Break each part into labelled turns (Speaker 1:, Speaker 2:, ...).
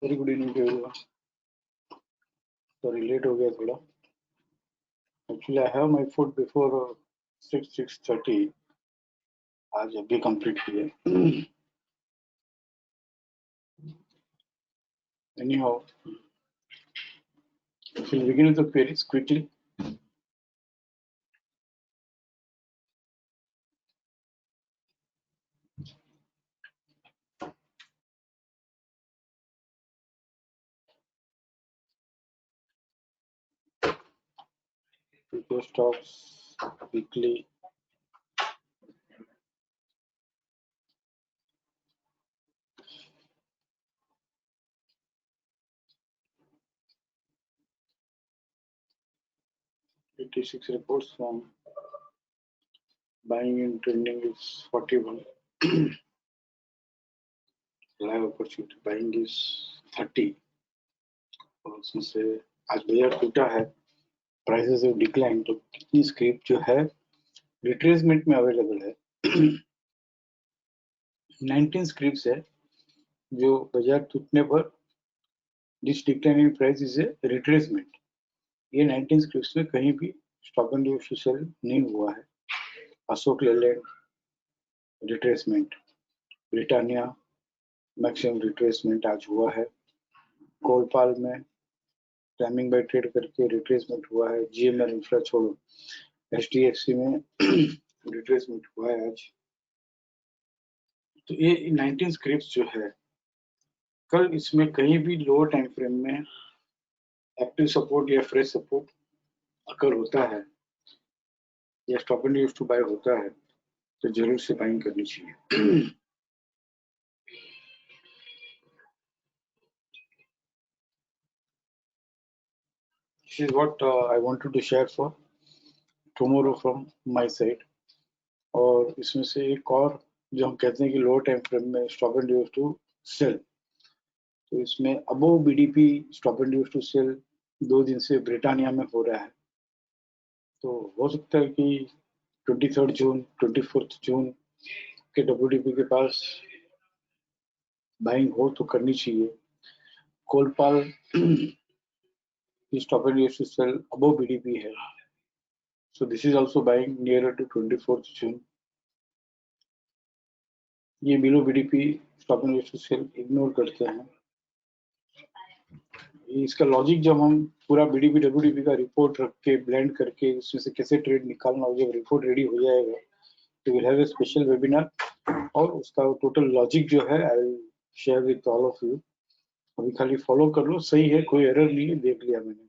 Speaker 1: Very good evening to everyone. Sorry late हो गया थोड़ा। Actually I have my food before 6:30। आज अभी कंप्लीट किया। Anyhow, we'll begin with the queries quickly. Crypto stocks weekly. $86 reports from buying and trending is 41. Live opportunity buying is 30. और उसमें से आज बाजार टूटा है, प्राइसेस हैव डिक्लाइन, तो कितनी स्क्रिप्ट जो है रिट्रेसमेंट में अवेलेबल है। 19 स्क्रिप्ट्स है जो बाजार टूटने पर this decline in price is a retracement. ये 19 स्क्रिप्ट्स में कहीं भी stop and due to sell नहीं हुआ है। Ashok Leyland retracement, Britannia maximum retracement आज हुआ है। कोलपाल में टाइमिंग बाय ट्रेड करके रिट्रेसमेंट हुआ है। जीएमआर इंफ्रा छोड़ो, एचडीएफसी में रिट्रेसमेंट हुआ है आज। तो ये 19 स्क्रिप्ट्स जो है, कल इसमें कहीं भी लोअर टाइम फ्रेम में एक्टिव सपोर्ट या फ्रेश सपोर्ट अगर होता है या stop and due to buy होता है तो जरूर से बाइंग करनी चाहिए। This is what I wanted to share for tomorrow from my side. और इसमें से एक और जो हम कहते हैं कि लोअर टाइम फ्रेम में stop and due to sell, तो इसमें above BDP stop and due to sell 2 दिन से ब्रिटानिया में हो रहा है। तो हो सकता है कि 23 जून 24 जून के डब्ल्यूडीपी के पास बाइंग हो तो करनी चाहिए। Colpal stop and due to sell above BDP है, so this is also buying nearer to 24th June. ये below BDP stop and due to sell ignore करते हैं। इसका लॉजिक जब हम पूरा बीडीपी डब्ल्यूडीपी का रिपोर्ट रख के ब्लेंड करके उसमें से कैसे ट्रेड निकालना हो, जब रिपोर्ट रेडी हो जाएगा तो will have a special webinar और उसका टोटल लॉजिक जो है I will share with all of you. अभी खाली फॉलो कर लो, सही है, कोई एरर नहीं है, देख लिया मैंने।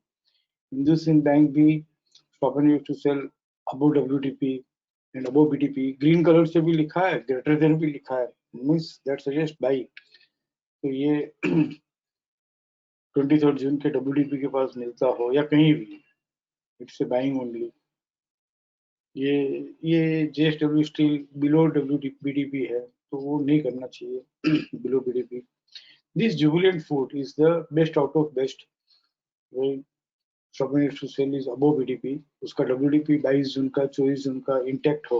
Speaker 1: हिंदुस्तान बैंक भी stop and due to sell above WDP and above BDP, green colour से भी लिखा है, ग्रेटर देन भी लिखा है, मींस दैट सजेस्ट बाई। तो ये 23 जून के डब्ल्यूडीपी के पास मिलता हो या कहीं भी, इट्स ए बाइंग ओनली। ये जेएसडब्ल्यू स्टील बिलो बीडीपी है तो वो नहीं करना चाहिए below BDP. This Jubilant food is the best out of best. Stop and due to sell is above BDP, उसका डब्ल्यूडीपी 22 जून का 24 जून का इंटैक्ट हो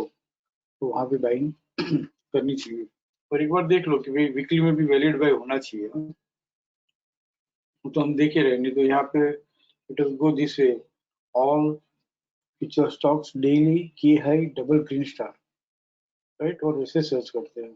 Speaker 1: तो वहां पे बाइंग करनी चाहिए। और एक बार देख लो कि भाई वीकली में भी वैलिड बाय होना चाहिए, तो हम देख ही रहे, नहीं तो यहाँ पे it will go this way, all future stocks daily की high double green star, right, और वैसे सर्च करते हैं।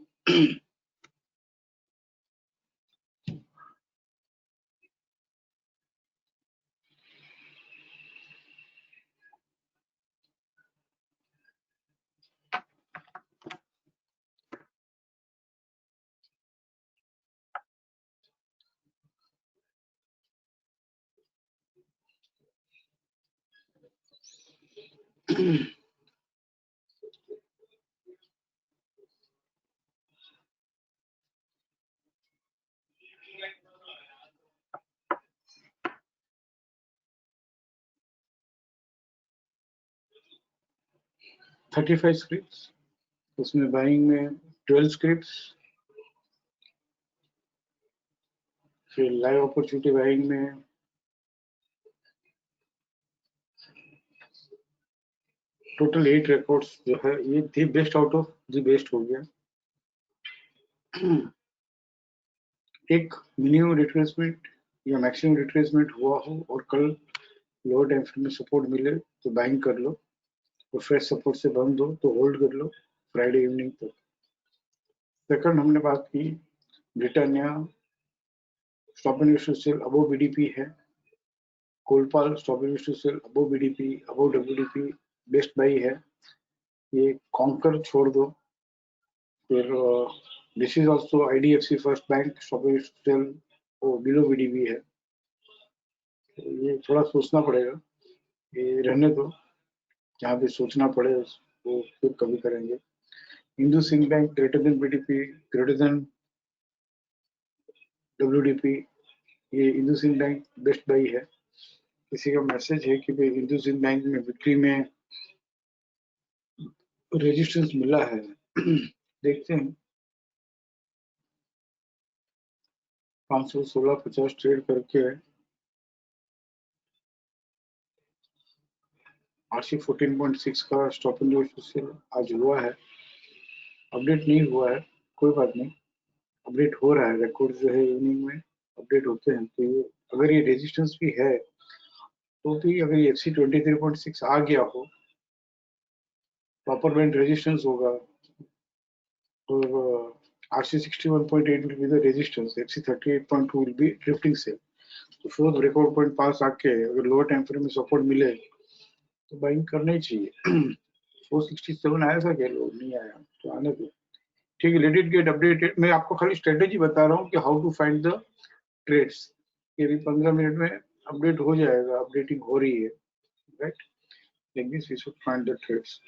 Speaker 1: थर्टी 35 स्क्रिप्ट्स, उसमें बाइंग में 12 स्क्रिप्ट्स, फिर लाइव अपॉर्चुनिटी बाइंग में टोटल 8 रिकॉर्ड्स जो है, ये the best out of the best हो गया। एक मिनिमम रिट्रेसमेंट या मैक्सिमम रिट्रेसमेंट हुआ हो और कल लोअर टाइम फ्रेम में सपोर्ट मिले तो बाइंग कर लो, और फ्रेश सपोर्ट से बंद हो तो होल्ड कर लो फ्राइडे इवनिंग तक। सेकंड हमने बात की Britannia stop and use to sell above BDP है, Colpal stop and use to sell above BDP above WDP best buy है, ये कॉन्कर छोड़ दो। फिर this is also IDFC first bank stop and use to sell वो below BDP है, ये थोड़ा सोचना पड़ेगा, ये रहने दो, जहाँ पे सोचना पड़े वो फिर कभी करेंगे। IndusInd bank greater than BDP greater than WDP, ये IndusInd bank best buy है। किसी का मैसेज है कि भाई हिंदू सिंह बैंक में बिक्री में रेजिस्टेंस मिला है देखते हैं। 516.50 ट्रेड करके आरसी 14.6 का स्टॉप एंड यूज आज हुआ है, अपडेट नहीं हुआ है, कोई बात नहीं, अपडेट हो रहा है, रिकॉर्ड जो है इवनिंग में अपडेट होते हैं। तो ये अगर ये रेजिस्टेंस भी है तो भी अगर ये FC 23.6 आ गया हो प्रॉपर बैंड रेजिस्टेंस होगा, और RC 61.8 will be the resistance, FC 38.2 will be drifting sale। तो फोर्थ ब्रेकआउट पॉइंट पास आके अगर लोअर टाइम फ्रेम में सपोर्ट मिले तो बाइंग करना ही चाहिए। 467 आया था क्या, लोग नहीं आया तो आने दो, ठीक है, लेट इट गेट अपडेटेड। मैं आपको खाली स्ट्रेटेजी बता रहा हूँ कि how to find the trades, ये भी 15 मिनट में अपडेट हो जाएगा, अपडेटिंग हो रही है, right, like this we should find the trades.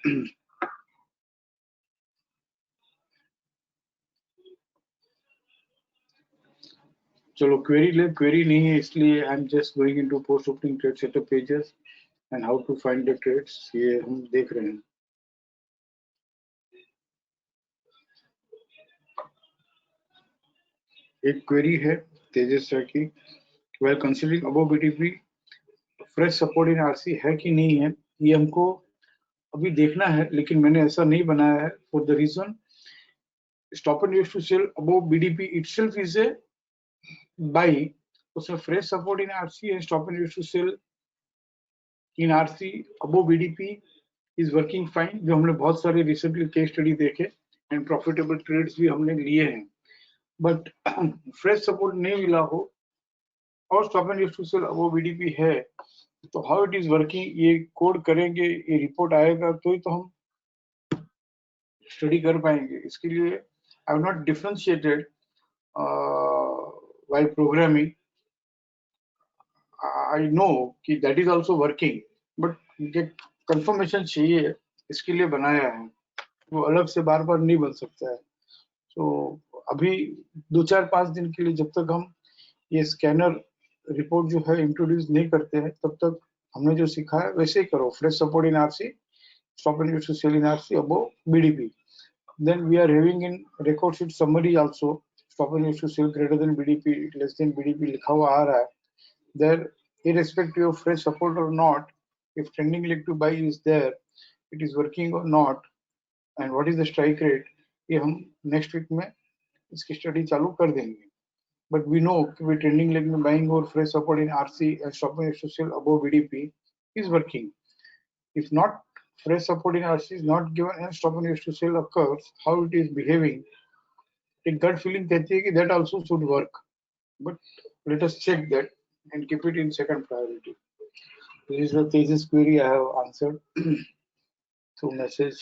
Speaker 1: चलो क्वेरी ले, क्वेरी नहीं है इसलिए I am just going into post opening trade setup pages and how to find the trades, ये हम देख रहे हैं। एक क्वेरी है तेजस सर की, well considering above BTP fresh support in RC है कि नहीं है, ये हमको अभी देखना है, लेकिन मैंने ऐसा नहीं बनाया है for the reason stop and use to sell above BDP itself is a buy, उसमें फ्रेश सपोर्ट इन आरसी है, stop and use to sell in RC above BDP is working fine, जो हमने बहुत सारे रिसेंटली केस स्टडी देखे and profitable trades भी हमने लिए हैं, बट फ्रेश सपोर्ट नहीं मिला हो और stop and use to sell above BDP है, तो हाउ इट इज वर्किंग ये कोड करेंगे, ये रिपोर्ट आएगा तो ही तो हम स्टडी कर पाएंगे। इसके लिए I have not differentiated while programming, I know कि that is also working, but मुझे confirmation चाहिए, इसके लिए बनाया है, वो अलग से बार बार नहीं बन सकता है। तो अभी 2-4-5 दिन के लिए जब तक हम ये स्कैनर रिपोर्ट जो है इंट्रोड्यूस नहीं करते हैं तब तक हमने जो सीखा है वैसे ही करो, fresh support in RC, stop and use to sell in RC above BDP, then we are having in record sheet summary also stop and use to sell greater than BDP less than BDP लिखा हुआ आ रहा है, there irrespective of fresh support or not, if trending leg to buy is there, it is working or not, and what is the strike rate, ये हम next week में इसकी study चालू कर देंगे। but we know कि we trending leg में buying और fresh support in RC and stop and use to sell above BDP is working, if not fresh support in RC is not given and stop and use to sell occurs, how it is behaving, एक gut feeling कहती है कि that also should work, but let us check that and keep it in second priority. This is the thesis query I have answered through message.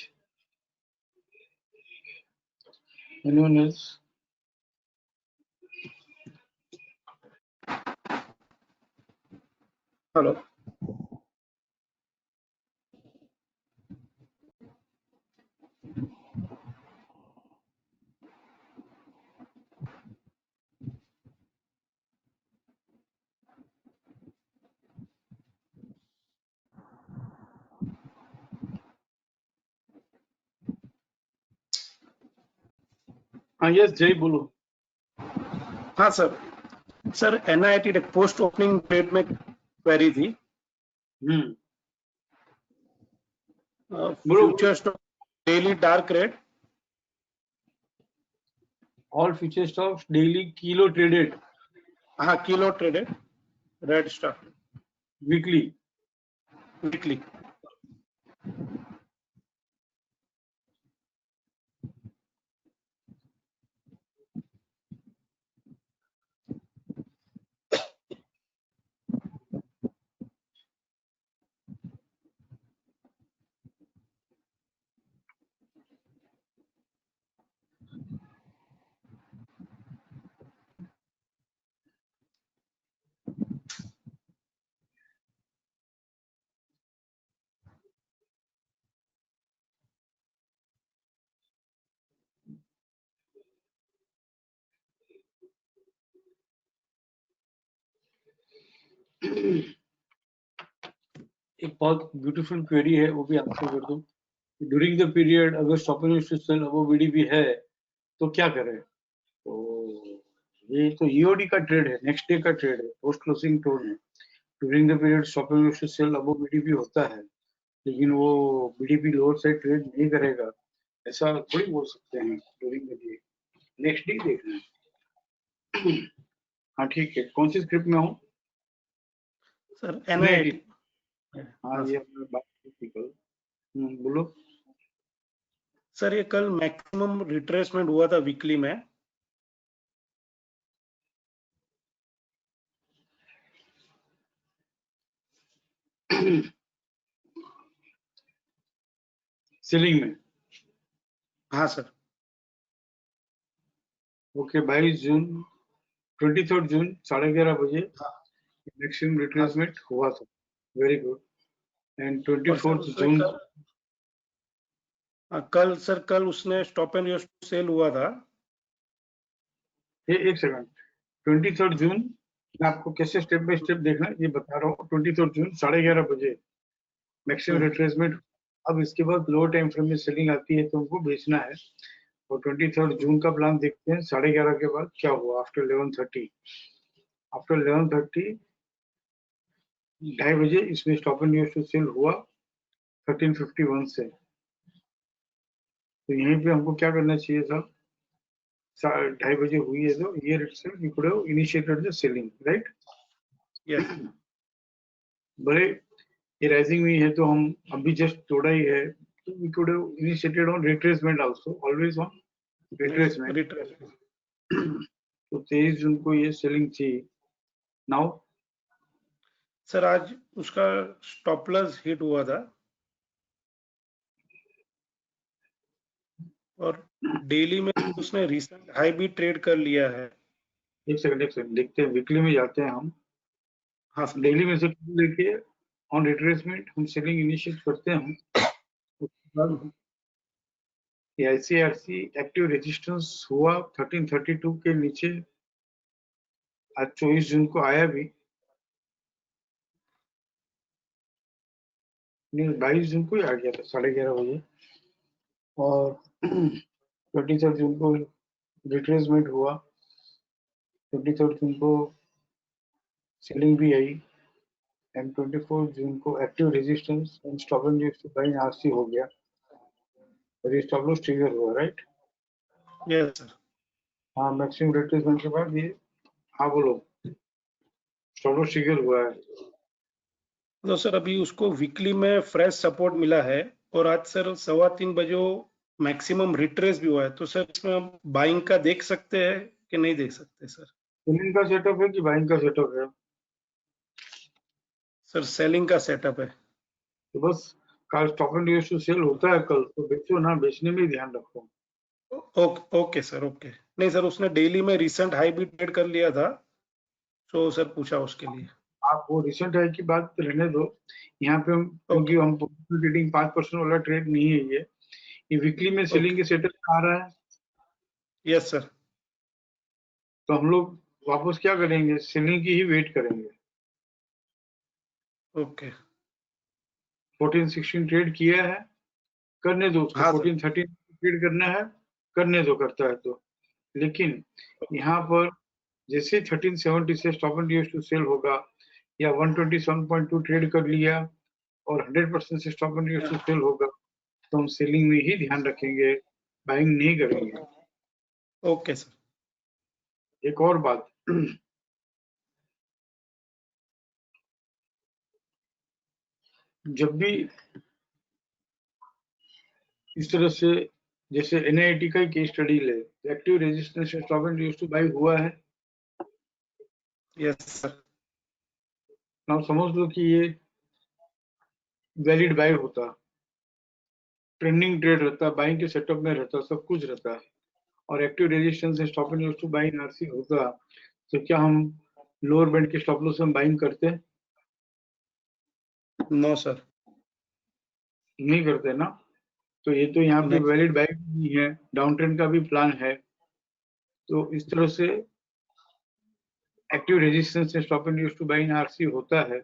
Speaker 1: Anyone else?
Speaker 2: Hello.
Speaker 1: Yes, Jay बोलो।
Speaker 2: हाँ sir NIT post opening trade में query थी, future stock daily dark red
Speaker 1: all future stocks daily kilo traded,
Speaker 2: हाँ, kilo traded, red star,
Speaker 1: weekly.
Speaker 2: Weekly.
Speaker 1: एक बहुत beautiful query है, वो भी आंसर कर दूं। ड्यूरिंग द पीरियड अगर stop and to sell above BDP है तो क्या करें? तो ये तो ईओडी का ट्रेड है, नेक्स्ट डे का ट्रेड है, पोस्ट क्लोजिंग टोन है। During the period stop and to sell above BDP होता है, लेकिन वो बीडीपी लोअर साइड ट्रेड नहीं करेगा, ऐसा थोड़ी बोल सकते हैं। During the day next day देखना है। हाँ ठीक है, कौन सी स्क्रिप्ट में हूँ?
Speaker 2: Sir NIT.
Speaker 1: हाँ ये हमने बात की थी कल। बोलो।
Speaker 2: सर ये कल मैक्सिमम रिट्रेसमेंट हुआ था वीकली में।
Speaker 1: सेलिंग में।
Speaker 2: हाँ सर।
Speaker 1: ओके, 22 जून 23 जून 11:30 बजे
Speaker 2: हाँ,
Speaker 1: मैक्सिमम
Speaker 2: हाँ सर।
Speaker 1: रिट्रेसमेंट हुआ था। Very good. एंड
Speaker 2: और सर
Speaker 1: 24
Speaker 2: उसने
Speaker 1: जून
Speaker 2: कल उसने स्टॉप एंड सेल हुआ था।
Speaker 1: ये एक सेकंड, 23 जून मैं आपको कैसे स्टेप बाय स्टेप देखना है ये बता रहा हूँ। 23 जून 11:30 बजे मैक्सिमम रिट्रेसमेंट। अब इसके बाद लो टाइम फ्रेम में सेलिंग आती है तो हमको बेचना है। और 23 जून का प्लान देखते हैं, 11:30 के बाद क्या हुआ। आफ्टर 11:30, आफ्टर 11:30 2:30 बजे इसमें स्टॉप एंड टू सेल हुआ 1351 से। तो यहीं पे हमको क्या करना चाहिए था, 2:30 बजे हुई है तो ये itself we could have initiated the selling, right?
Speaker 2: Yes.
Speaker 1: बड़े ये राइजिंग हुई है तो हम अभी जस्ट तोड़ा ही है, तो we could have initiated on retracement also, always on retracement.
Speaker 2: Retracement.
Speaker 1: तो 23 जून को ये सेलिंग थी। नाउ
Speaker 2: सर आज उसका स्टॉप लॉस हिट हुआ था और डेली में उसने रिसेंट हाई भी ट्रेड कर लिया है।
Speaker 1: एक सेकंड देखते हैं, वीकली में जाते हैं हम।
Speaker 2: हाँ सर।
Speaker 1: डेली में से लेके ऑन रिट्रेसमेंट हम सेलिंग इनिशिएट करते हैं। उसके बाद आईसीआरसी एक्टिव रेजिस्टेंस हुआ 1332 के नीचे। आज 24 जून को आया भी नहीं, 22 जून को ही आ गया था 11:30 बजे। और 23 जून को रिट्रेसमेंट हुआ, 23 जून को सेलिंग भी आई। एंड 24 जून को active resistance and stop and buying RC हो गया और ये स्टॉप लॉस ट्रिगर हुआ, राइट?
Speaker 2: Yes sir.
Speaker 1: हाँ, मैक्सिमम रिट्रेसमेंट के बाद ये, हाँ बोलो, स्टॉप लॉस ट्रिगर हुआ है।
Speaker 2: तो सर अभी उसको वीकली में फ्रेश सपोर्ट मिला है और आज सर 3:15 बजे मैक्सिमम रिट्रेस भी हुआ है। तो सर इसमें हम बाइंग का देख सकते हैं कि नहीं देख सकते सर?
Speaker 1: सेलिंग का सेटअप है कि बाइंग का सेटअप है?
Speaker 2: सर सेलिंग का सेटअप है।
Speaker 1: तो बस कल स्टॉप एंड सेल होता है कल, तो बेचो ना, बेचने में ही ध्यान रखो।
Speaker 2: Okay sir, okay. नहीं सर उसने डेली में रिसेंट हाई भी ट्रेड कर लिया था, तो सर पूछा उसके लिए।
Speaker 1: आप वो रिसेंट हाई की बात रहने दो। यहाँ पे हम, क्योंकि
Speaker 2: ओके।
Speaker 1: हम ट्रेडिंग 5% वाला ट्रेड नहीं है ये वीकली में सेलिंग
Speaker 2: ओके।
Speaker 1: के सेटअप आ रहा है।
Speaker 2: Yes sir.
Speaker 1: तो हम लोग वापस क्या करेंगे, सेलिंग की ही वेट करेंगे।
Speaker 2: ओके।
Speaker 1: 14-16 ट्रेड किया है, करने दो उसको।
Speaker 2: हाँ सर।
Speaker 1: 14-13 ट्रेड करना है, करने दो, करता है तो। लेकिन यहाँ पर जैसे 1370 से स्टॉप एंड टू सेल होगा या 127.2 ट्रेड कर लिया और 100% से स्टॉप एंड टू सेल होगा, तो हम सेलिंग में ही ध्यान रखेंगे, बाइंग नहीं करेंगे।
Speaker 2: Okay sir.
Speaker 1: एक और बात, जब भी इस तरह से, जैसे NIT का केस स्टडी ले, active resistance stop and used to buy हुआ है।
Speaker 2: Yes sir.
Speaker 1: नाउ समझ लो कि ये वैलिड बाय होता, ट्रेंडिंग ट्रेड रहता, बाइंग के सेटअप में रहता, सब कुछ रहता, और एक्टिव रेजिस्टेंस से stop and used to buy in RC होता, तो क्या हम लोअर बैंड के स्टॉप लॉस में बाइंग करते?
Speaker 2: No sir.
Speaker 1: नहीं करते ना। तो ये तो यहाँ पे
Speaker 2: नहीं।
Speaker 1: वैलिड बाइंग नहीं है, डाउन ट्रेंड का भी प्लान है। तो इस तरह से एक्टिव रेजिस्टेंस से stop and used to buy in RC होता है,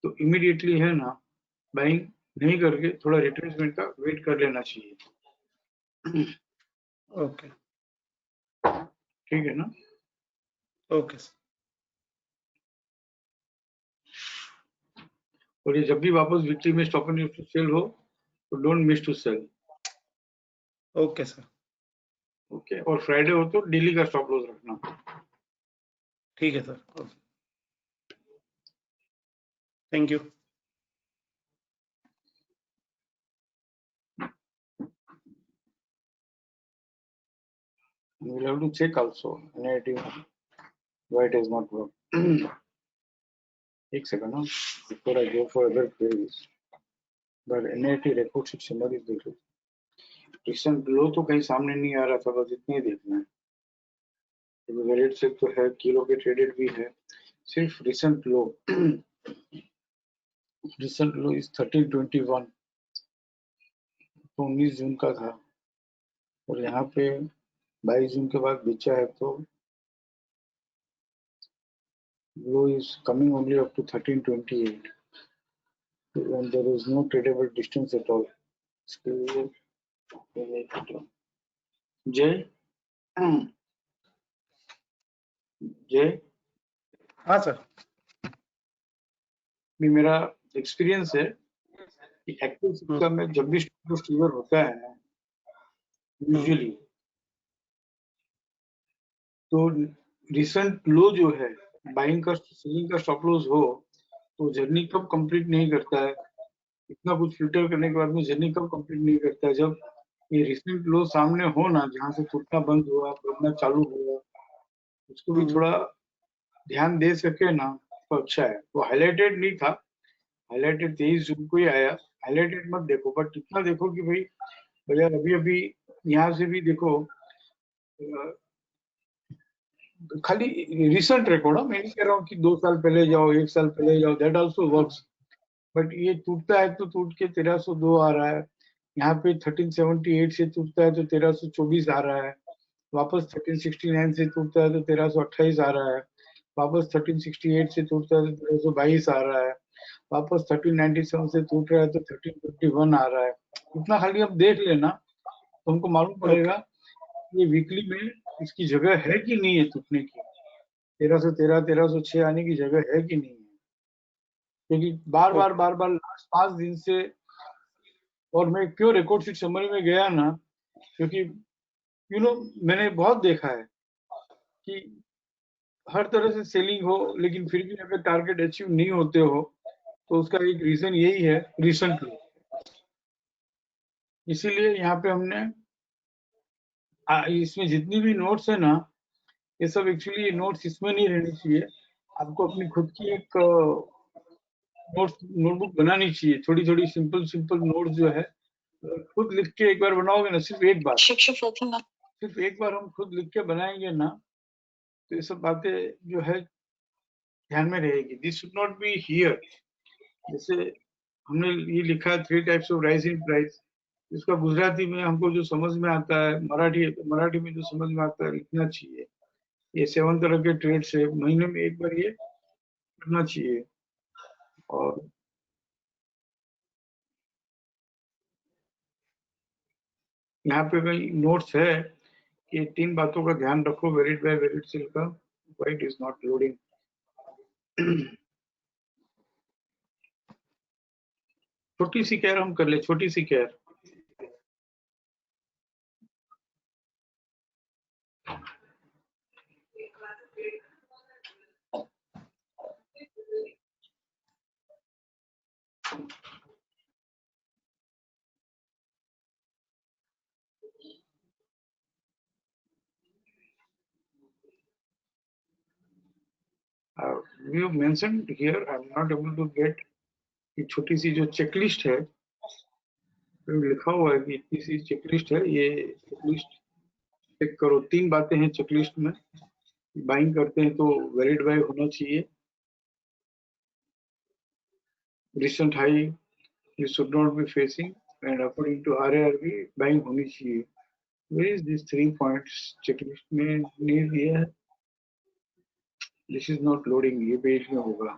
Speaker 1: तो इमीडिएटली है ना, बाइंग नहीं करके थोड़ा रिट्रेसमेंट का वेट कर लेना चाहिए।
Speaker 2: ओके।
Speaker 1: ठीक है ना।
Speaker 2: Okay sir.
Speaker 1: और ये जब भी वापस वीकली में stop and used to sell हो, तो don't miss to sell.
Speaker 2: Okay sir.
Speaker 1: Okay, और फ्राइडे हो तो डेली का स्टॉप लॉस रखना।
Speaker 2: ठीक है sir. Okay. Thank you.
Speaker 1: We'll have to check also NIT why it has not worked. एक सेकंड ना, before I go for other queries, but NIT record sheet summary देख लो। Recent लो तो कहीं सामने नहीं आ रहा था, बस इतना ही देखना है। वैलिड से तो है, किलो के ट्रेडेड भी है, सिर्फ recent low. Recent low is 1321, तो 19 जून का था, और यहाँ पे 22 जून के बाद बेचा है, तो low is coming only up to 1328, and there is no tradable distance at all. जय जय,
Speaker 2: हाँ सर।
Speaker 1: भी मेरा एक्सपीरियंस है कि एक्टिव सिस्टम में जब भी ट्रिगर होता है ना, यूजुअली तो रिसेंट लो जो है, बाइंग का सेलिंग का स्टॉप लॉस हो, तो जर्नी कब कंप्लीट नहीं करता है, इतना कुछ फिल्टर करने के बाद में जर्नी कब कंप्लीट नहीं करता है, जब ये रिसेंट लो सामने हो ना, जहां से टूटना बंद हुआ, बढ़ना चालू हुआ, उसको भी थोड़ा ध्यान दे सके ना, तो अच्छा है। वो हाईलाइटेड नहीं था, हाईलाइटेड 23 जून को ही आया, हाईलाइटेड मत देखो, बट इतना देखो कि भाई बाजार अभी अभी यहाँ से भी देखो, खाली रिसेंट रिकॉर्ड, मैं नहीं कह रहा हूँ कि 2 साल पहले जाओ, 1 साल पहले जाओ, दैट आल्सो वर्क्स, बट ये टूटता है तो टूट के 1302 आ रहा है, यहाँ पे 1378 से टूटता है तो 1324 आ रहा है, वापस 1369 से टूटता है तो 1328 आ रहा है, वापस 1368 से टूटता है तो 1322 आ रहा है, वापस 1397 से टूट रहा है तो 1351 आ रहा है। इतना खाली अब देख लेना, तो हमको मालूम पड़ेगा ये वीकली में इसकी जगह है कि नहीं है टूटने की, 1313 1306 आने की जगह है कि नहीं है, क्योंकि बार बार लास्ट 5 दिन से, और मैं क्यों रिकॉर्ड शीट समरी में गया ना, क्योंकि मैंने बहुत देखा है कि हर तरह से सेलिंग हो, लेकिन फिर भी अगर टारगेट अचीव नहीं होते हो, तो उसका एक रीजन यही है, रिसेंटली। इसीलिए यहाँ पे हमने इसमें जितनी भी नोट्स है ना, ये सब एक्चुअली नोट्स इसमें नहीं रहनी चाहिए, आपको अपनी खुद की एक नोटबुक बनानी चाहिए, थोड़ी थोड़ी सिंपल सिंपल नोट्स जो है, खुद लिख के एक बार बनाओगे ना, सिर्फ एक बार हम खुद लिख के बनाएंगे ना, तो ये सब बातें जो है ध्यान में रहेगी। This should not be here, जैसे हमने ये लिखा है 3 types of rise in price, इसका गुजराती में हमको जो समझ में आता है, मराठी में जो समझ में आता है लिखना चाहिए। ये 7 तरह के ट्रेड से महीने में एक बार ये करना चाहिए। और यहाँ पे कहीं नोट्स है कि 3 बातों का ध्यान रखो वैलिड बाय वैलिड सेल का, why it is not loading. छोटी सी कैर हम कर ले, छोटी सी कैर, we have mentioned here, I'm not able to get ये छोटी सी जो चेकलिस्ट है, लिखा हुआ है कि इतनी सी चेकलिस्ट है, ये चेकलिस्ट चेक करो। 3 बातें हैं चेकलिस्ट में। बाइंग करते हैं तो वैलिड बाय होना चाहिए, recent high you should not be facing, and according to RAR भी बाइंग होनी चाहिए। Where is these 3 points checklist में नहीं दिया है? This is not loading, ये पेज में होगा।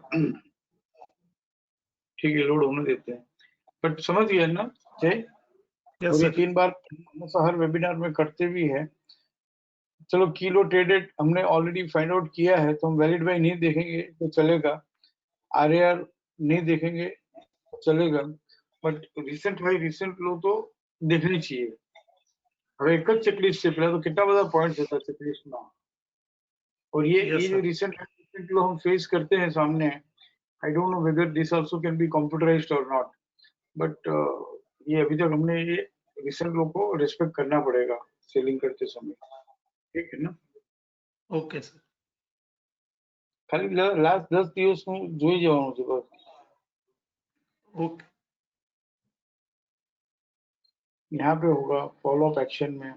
Speaker 1: ठीक है, लोड होने देते हैं। बट समझ गए ना जय?
Speaker 2: यस
Speaker 1: और ये
Speaker 2: सर।
Speaker 1: 3 बार हमेशा हर वेबिनार में करते भी है। चलो किलो ट्रेडेड हमने ऑलरेडी फाइंड आउट किया है, तो हम वैलिड बाय नहीं देखेंगे तो चलेगा, RAR नहीं देखेंगे तो चलेगा, बट रिसेंट हाई रिसेंट लो तो देखनी चाहिए। હવે એક જ ચેકલિસ્ટ છે, પેલા તો કેટલા બધા પોઈન્ટ હતા ચેકલિસ્ટમાં, और ये
Speaker 2: Yes,
Speaker 1: जो
Speaker 2: sir.
Speaker 1: रिसेंट लो हम फेस करते हैं सामने, आई don't know whether this also can be computerised और नॉट, बट ये अभी तक हमने ये रिसेंट लो को रिस्पेक्ट करना पड़ेगा सेलिंग करते समय, ठीक है ना?
Speaker 2: Okay sir.
Speaker 1: खाली लास्ट 10 દિવસનું જોઈ જવાનું છે બસ।
Speaker 2: ओके।
Speaker 1: यहाँ पे होगा फॉलो अप एक्शन में।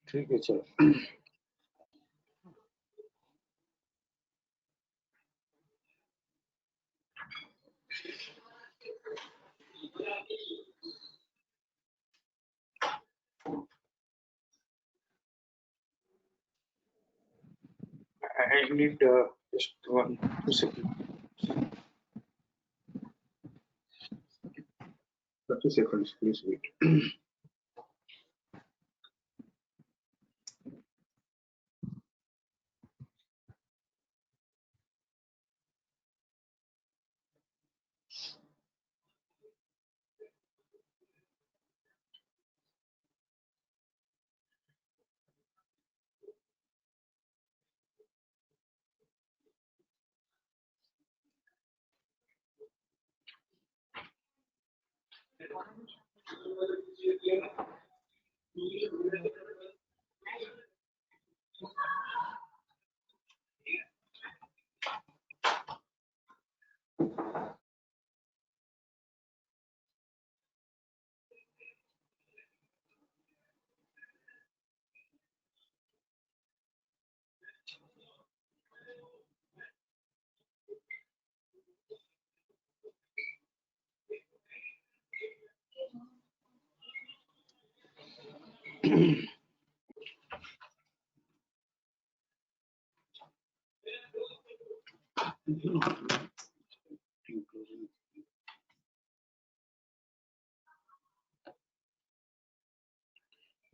Speaker 1: ठीक है चलो। I need just 1-2 seconds. 30 seconds, please wait.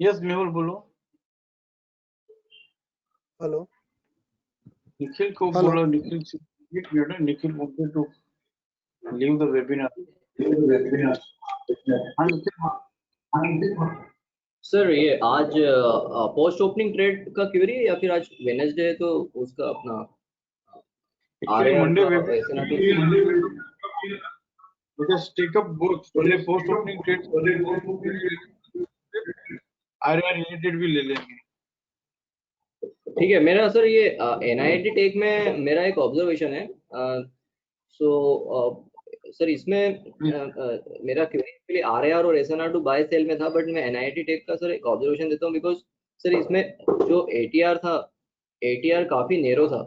Speaker 1: Yes Mehul बोलो।
Speaker 3: हेलो
Speaker 1: निखिल को
Speaker 3: हेलो
Speaker 1: बोलो, निखिल से एक minute, Nikhil wanted to leave the webinar। हाँ निखिल,
Speaker 4: सर ये आज पोस्ट ओपनिंग ट्रेड का क्वेरी है या फिर आज वेडनेसडे है तो उसका अपना
Speaker 1: actually Monday
Speaker 4: webinar
Speaker 1: Just take up both, पहले post opening trade RAR related भी ले लेंगे।
Speaker 4: ठीक है। मेरा सर ये NIIT टेक में मेरा एक ऑब्जर्वेशन है। सो सर इसमें मेरा क्वेरी RAR और SNR टू बाय सेल में था, बट मैं NIIT टेक का सर एक ऑब्जर्वेशन देता हूँ, बिकॉज सर इसमें जो ATR था, ATR काफी नेरो था।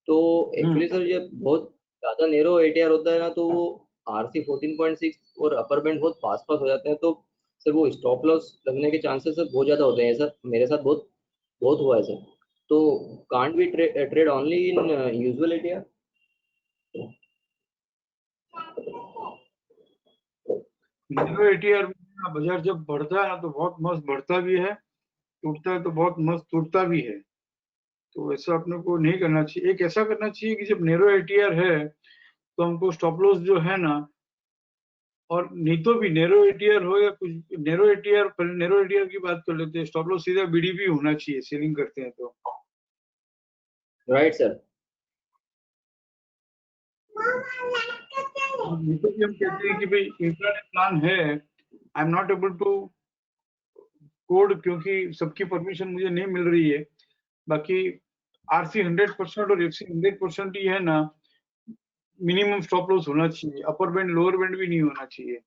Speaker 4: तो एक्चुअली सर ये बहुत ज्यादा नेरो ATR होता है ना, तो वो RC 14.6 और अपर बैंड बहुत पास हो जाते हैं, तो सर वो स्टॉप लॉस लगने के चांसेस सर बहुत ज्यादा होते हैं। सर मेरे साथ बहुत हुआ है सर। तो can't be trade only in usual ATR?
Speaker 1: Narrow ATR बाजार जब बढ़ता है ना तो बहुत मस्त बढ़ता भी है, टूटता है तो बहुत मस्त टूटता भी है, तो ऐसा अपने को नहीं करना चाहिए। एक ऐसा करना चाहिए कि जब नेरो ATR है तो हमको स्टॉप लॉस जो है ना, और नहीं तो भी नेरो ATR हो या कुछ, नेरो ATR की बात कर लेते हैं, स्टॉप लॉस सीधा BDP होना चाहिए सेलिंग करते हैं तो।
Speaker 4: Right sir.
Speaker 1: नीचे भी हम कहते हैं कि भाई इंट्राडे प्लान है, I am not able to code क्योंकि सबकी परमिशन मुझे नहीं मिल रही है। बाकी आरसी 100% और एफसी 100% ही है ना, मिनिमम स्टॉप लॉस होना चाहिए, अपर बैंड लोअर बैंड भी नहीं होना चाहिए,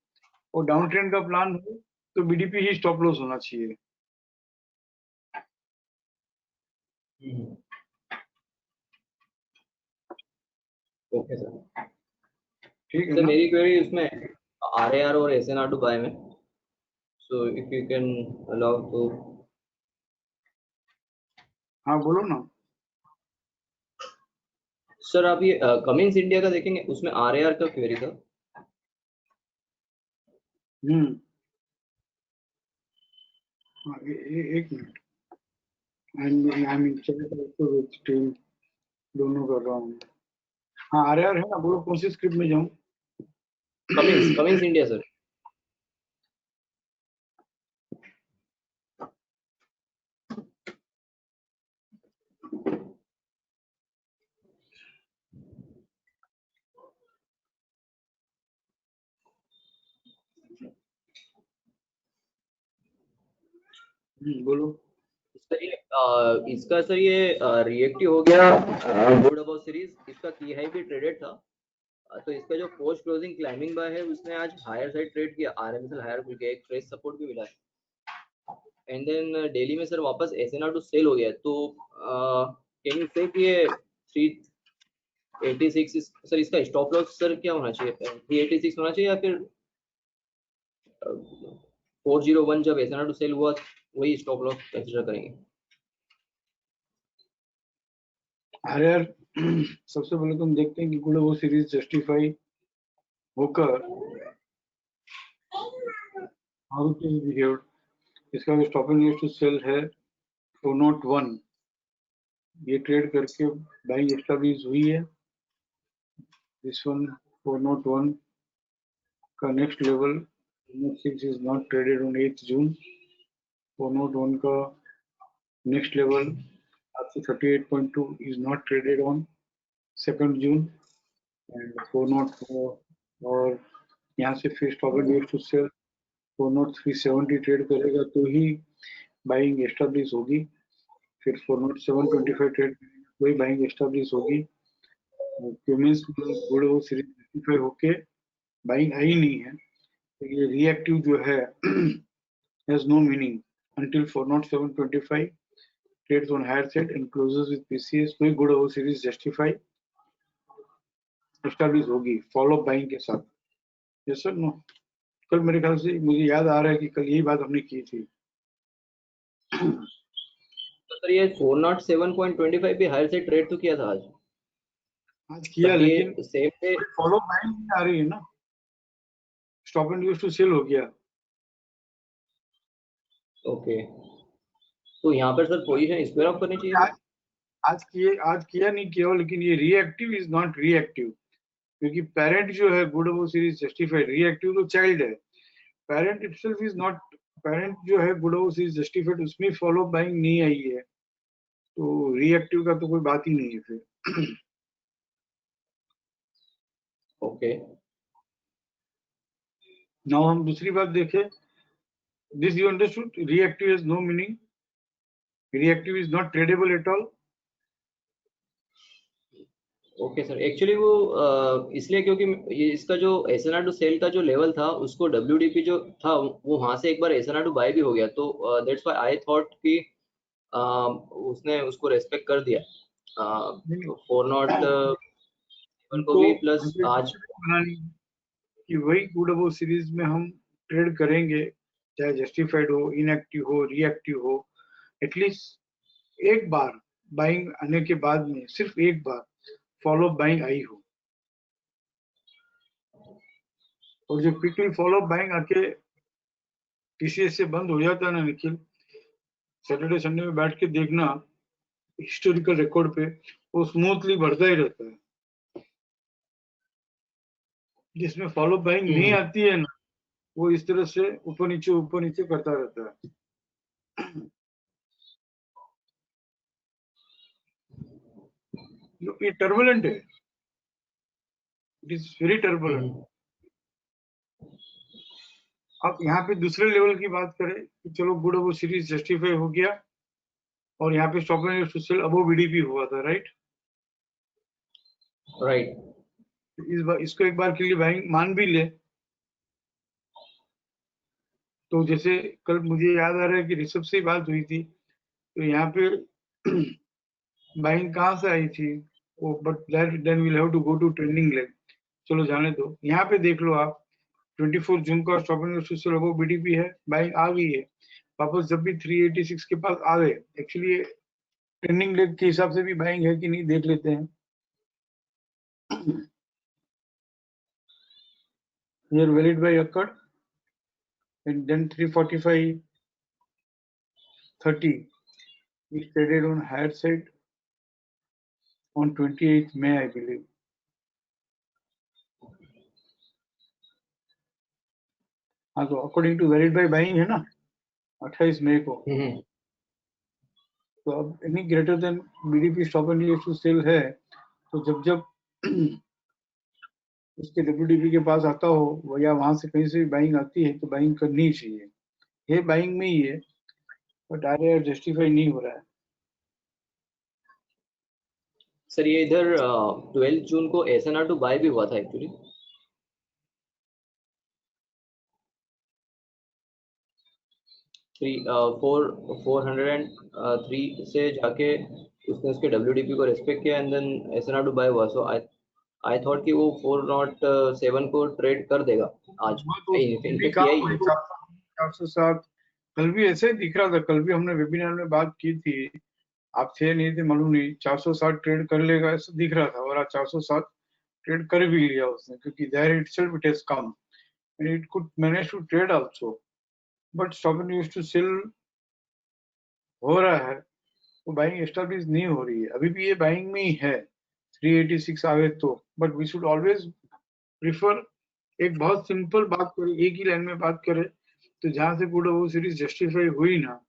Speaker 1: और डाउन ट्रेंड का प्लान हो तो बीडीपी ही स्टॉप लॉस होना चाहिए।
Speaker 4: Okay sir.
Speaker 1: ठीक है
Speaker 4: सर
Speaker 1: ना?
Speaker 4: मेरी क्वेरी उसमें आरएआर और एसएनआर टू बाय में, so if you can allow तो।
Speaker 1: हाँ बोलो ना।
Speaker 4: सर आप ये कमिंस इंडिया का देखेंगे, उसमें आरएआर का क्वेरी था।
Speaker 1: हम्म। हाँ, एक मिनट, आई मीन टीम दोनों कर रहा हूँ। हाँ आरआर है ना, बोलो कौन सी स्क्रिप्ट में जाऊँ?
Speaker 4: Cummins India sir.
Speaker 1: बोलो।
Speaker 4: सर ये इसका सर ये रिएक्टिव हो गया गुड अबाउट सीरीज, इसका की हाई भी ट्रेडेड था। तो इसका जो पोस्ट क्लोजिंग क्लाइंबिंग बाय है उसने आज हायर साइड ट्रेड किया, आरएमएसएल हायर खुल गया, एक फ्रेश सपोर्ट भी मिला है। एंड देन डेली में सर वापस एसएनआर टू सेल हो गया। तो कैन यू से कि ये 386 सर इसका स्टॉप लॉस सर क्या होना चाहिए, 386 होना चाहिए या फिर 401 जब एसएनआर टू सेल हुआ वही स्टॉप लॉस कंसीडर करेंगे?
Speaker 1: आरआर सबसे पहले तो हम देखते हैं कि गुड वो सीरीज जस्टिफाई होकर हाउ इट इज बिहेव्ड। इसका स्टॉप एंड टू सेल है 401, ये ट्रेड करके बाइंग एस्टैब्लिश हुई है। दिस वन 401 का next level 6 is not traded on 8 जून। 401 का नेक्स्ट लेवल आपसे 38.2 is not traded on 2nd June, and 404 और यहाँ से फिर stop and use to sell 40370 trade करेगा तो ही बाइंग एस्टैब्लिश होगी। फिर 40725 ट्रेड करेगा तो ही बाइंग एस्टैब्लिश होगी। पेमेंट्स गुड वो सीरीज जस्टिफाई होके बाइंग आई नहीं है, तो ये रिएक्टिव जो है has no meaning until 40725 trades on higher side and closes with PCS, तो ही गुड वो सीरीज जस्टिफाई एस्टैब्लिश होगी फॉलो बाइंग के साथ। Yes sir no? कल मेरे ख्याल से मुझे याद आ रहा है कि कल यही बात हमने की थी।
Speaker 4: तो सर ये 407.25 भी हायर से ट्रेड तो किया था आज,
Speaker 1: आज किया
Speaker 4: बट
Speaker 1: लेकिन
Speaker 4: ये सेम पे।
Speaker 1: फॉलो बाइंग नहीं आ रही है ना, stop and use to sell हो गया।
Speaker 4: ओके, तो यहाँ पर सर पोजीशन स्क्वायर ऑफ करनी चाहिए
Speaker 1: आज
Speaker 4: सर?
Speaker 1: आज किया नहीं किया हो, लेकिन ये रिएक्टिव इज नॉट रिएक्टिव, क्योंकि पेरेंट जो है गुड वो सीरीज जस्टिफाइड, रिएक्टिव तो चाइल्ड है। Parent itself is not, parent जो है गुड वो सीरीज जस्टिफाइड उसमें फॉलो बाइंग नहीं आई है, तो रिएक्टिव का तो कोई बात ही नहीं है फिर।
Speaker 4: ओके
Speaker 1: नाउ हम दूसरी बात देखें, this you understood, reactive is no meaning, reactive is not tradable at all.
Speaker 4: Okay sir, actually वो इसलिए क्योंकि ये इसका जो एसएनआर टू सेल का जो लेवल था उसको डब्ल्यूडीपी जो था वो वहां से एक बार एसएनआर टू बाय भी हो गया, तो दैट्स व्हाई आई थॉट कि उसने उसको रेस्पेक्ट कर दिया। तो 407 को
Speaker 1: हमको
Speaker 4: भी प्लस
Speaker 1: हमको
Speaker 4: आज।
Speaker 1: बनानी है कि वही गुड अबव सीरीज में हम ट्रेड करेंगे, चाहे जस्टिफाइड हो, इनएक्टिव हो, रिएक्टिव हो, एटलीस्ट एक बार बाइंग आने के बाद में सिर्फ एक बार फॉलो बाइंग आई हो। और जो क्विकली फॉलो बाइंग आके टीसीएस से बंद हो जाता है ना निखिल, सैटरडे संडे में बैठ के देखना हिस्टोरिकल रिकॉर्ड पे, वो स्मूथली बढ़ता ही रहता है। जिसमें फॉलो बाइंग नहीं आती है ना, वो इस तरह से ऊपर नीचे करता रहता है। ये टर्बुलेंट है, इट इज वेरी टर्बुलेंट। अब यहाँ पे दूसरे लेवल की बात करें कि चलो गुड अबो सीरीज जस्टिफाई हो गया और यहाँ पे stop and social above BDP हुआ था, राइट? इसको एक बार के लिए भाई मान भी ले तो जैसे कल मुझे याद आ रहा है कि ऋषभ से बात हुई थी तो यहाँ पे बाइंग कहाँ से आई थी वो, but then we'll have to go to trending leg. चलो जाने दो, यहाँ पे देख लो आप 24 जून का stop and social above BDP है, बाइंग आ गई है वापस। जब भी 386 के पास आ गए, एक्चुअली ट्रेंडिंग लेग के हिसाब से भी बाइंग है कि नहीं देख लेते हैं। Here valid buy occurred and then 345.30 is traded on higher side on 28th May, I believe. हाँ तो according to valid buy buying है ना 28 मई को। तो अब any greater than BDP stop and to sell है तो जब उसके डब्ल्यूडीपी के पास आता हो या वहां से कहीं से भी बाइंग आती है तो बाइंग करनी चाहिए। ये बाइंग में ही है बट आर जस्टिफाई नहीं हो रहा है।
Speaker 4: सर ये इधर 12 जून को एसएनआर टू बाय भी हुआ था एक्चुअली। 403 से जाके उसने उसके WDP को रेस्पेक्ट किया and then SNR to buy हुआ। सो आई थॉट कि वो 407 को ट्रेड कर देगा आज। इनफैक्ट किया ही
Speaker 1: 407 कल भी ऐसे ही दिख रहा था। कल भी हमने वेबिनार में बात की थी, आप थे नहीं थे मालूम नहीं। 407 ट्रेड कर लेगा ऐसा दिख रहा था और आज 407 ट्रेड कर भी लिया उसने क्योंकि there itself it has come and it could manage to trade also but stop and used to sell हो रहा है तो बाइंग एस्टैब्लिश नहीं हो रही है। अभी भी ये बाइंग में ही है 386 आवे तो, but we should always prefer एक बहुत सिंपल बात करें, एक ही लाइन में बात करें तो जहां से गुड ओवर सीरीज जस्टिफाई हुई ना,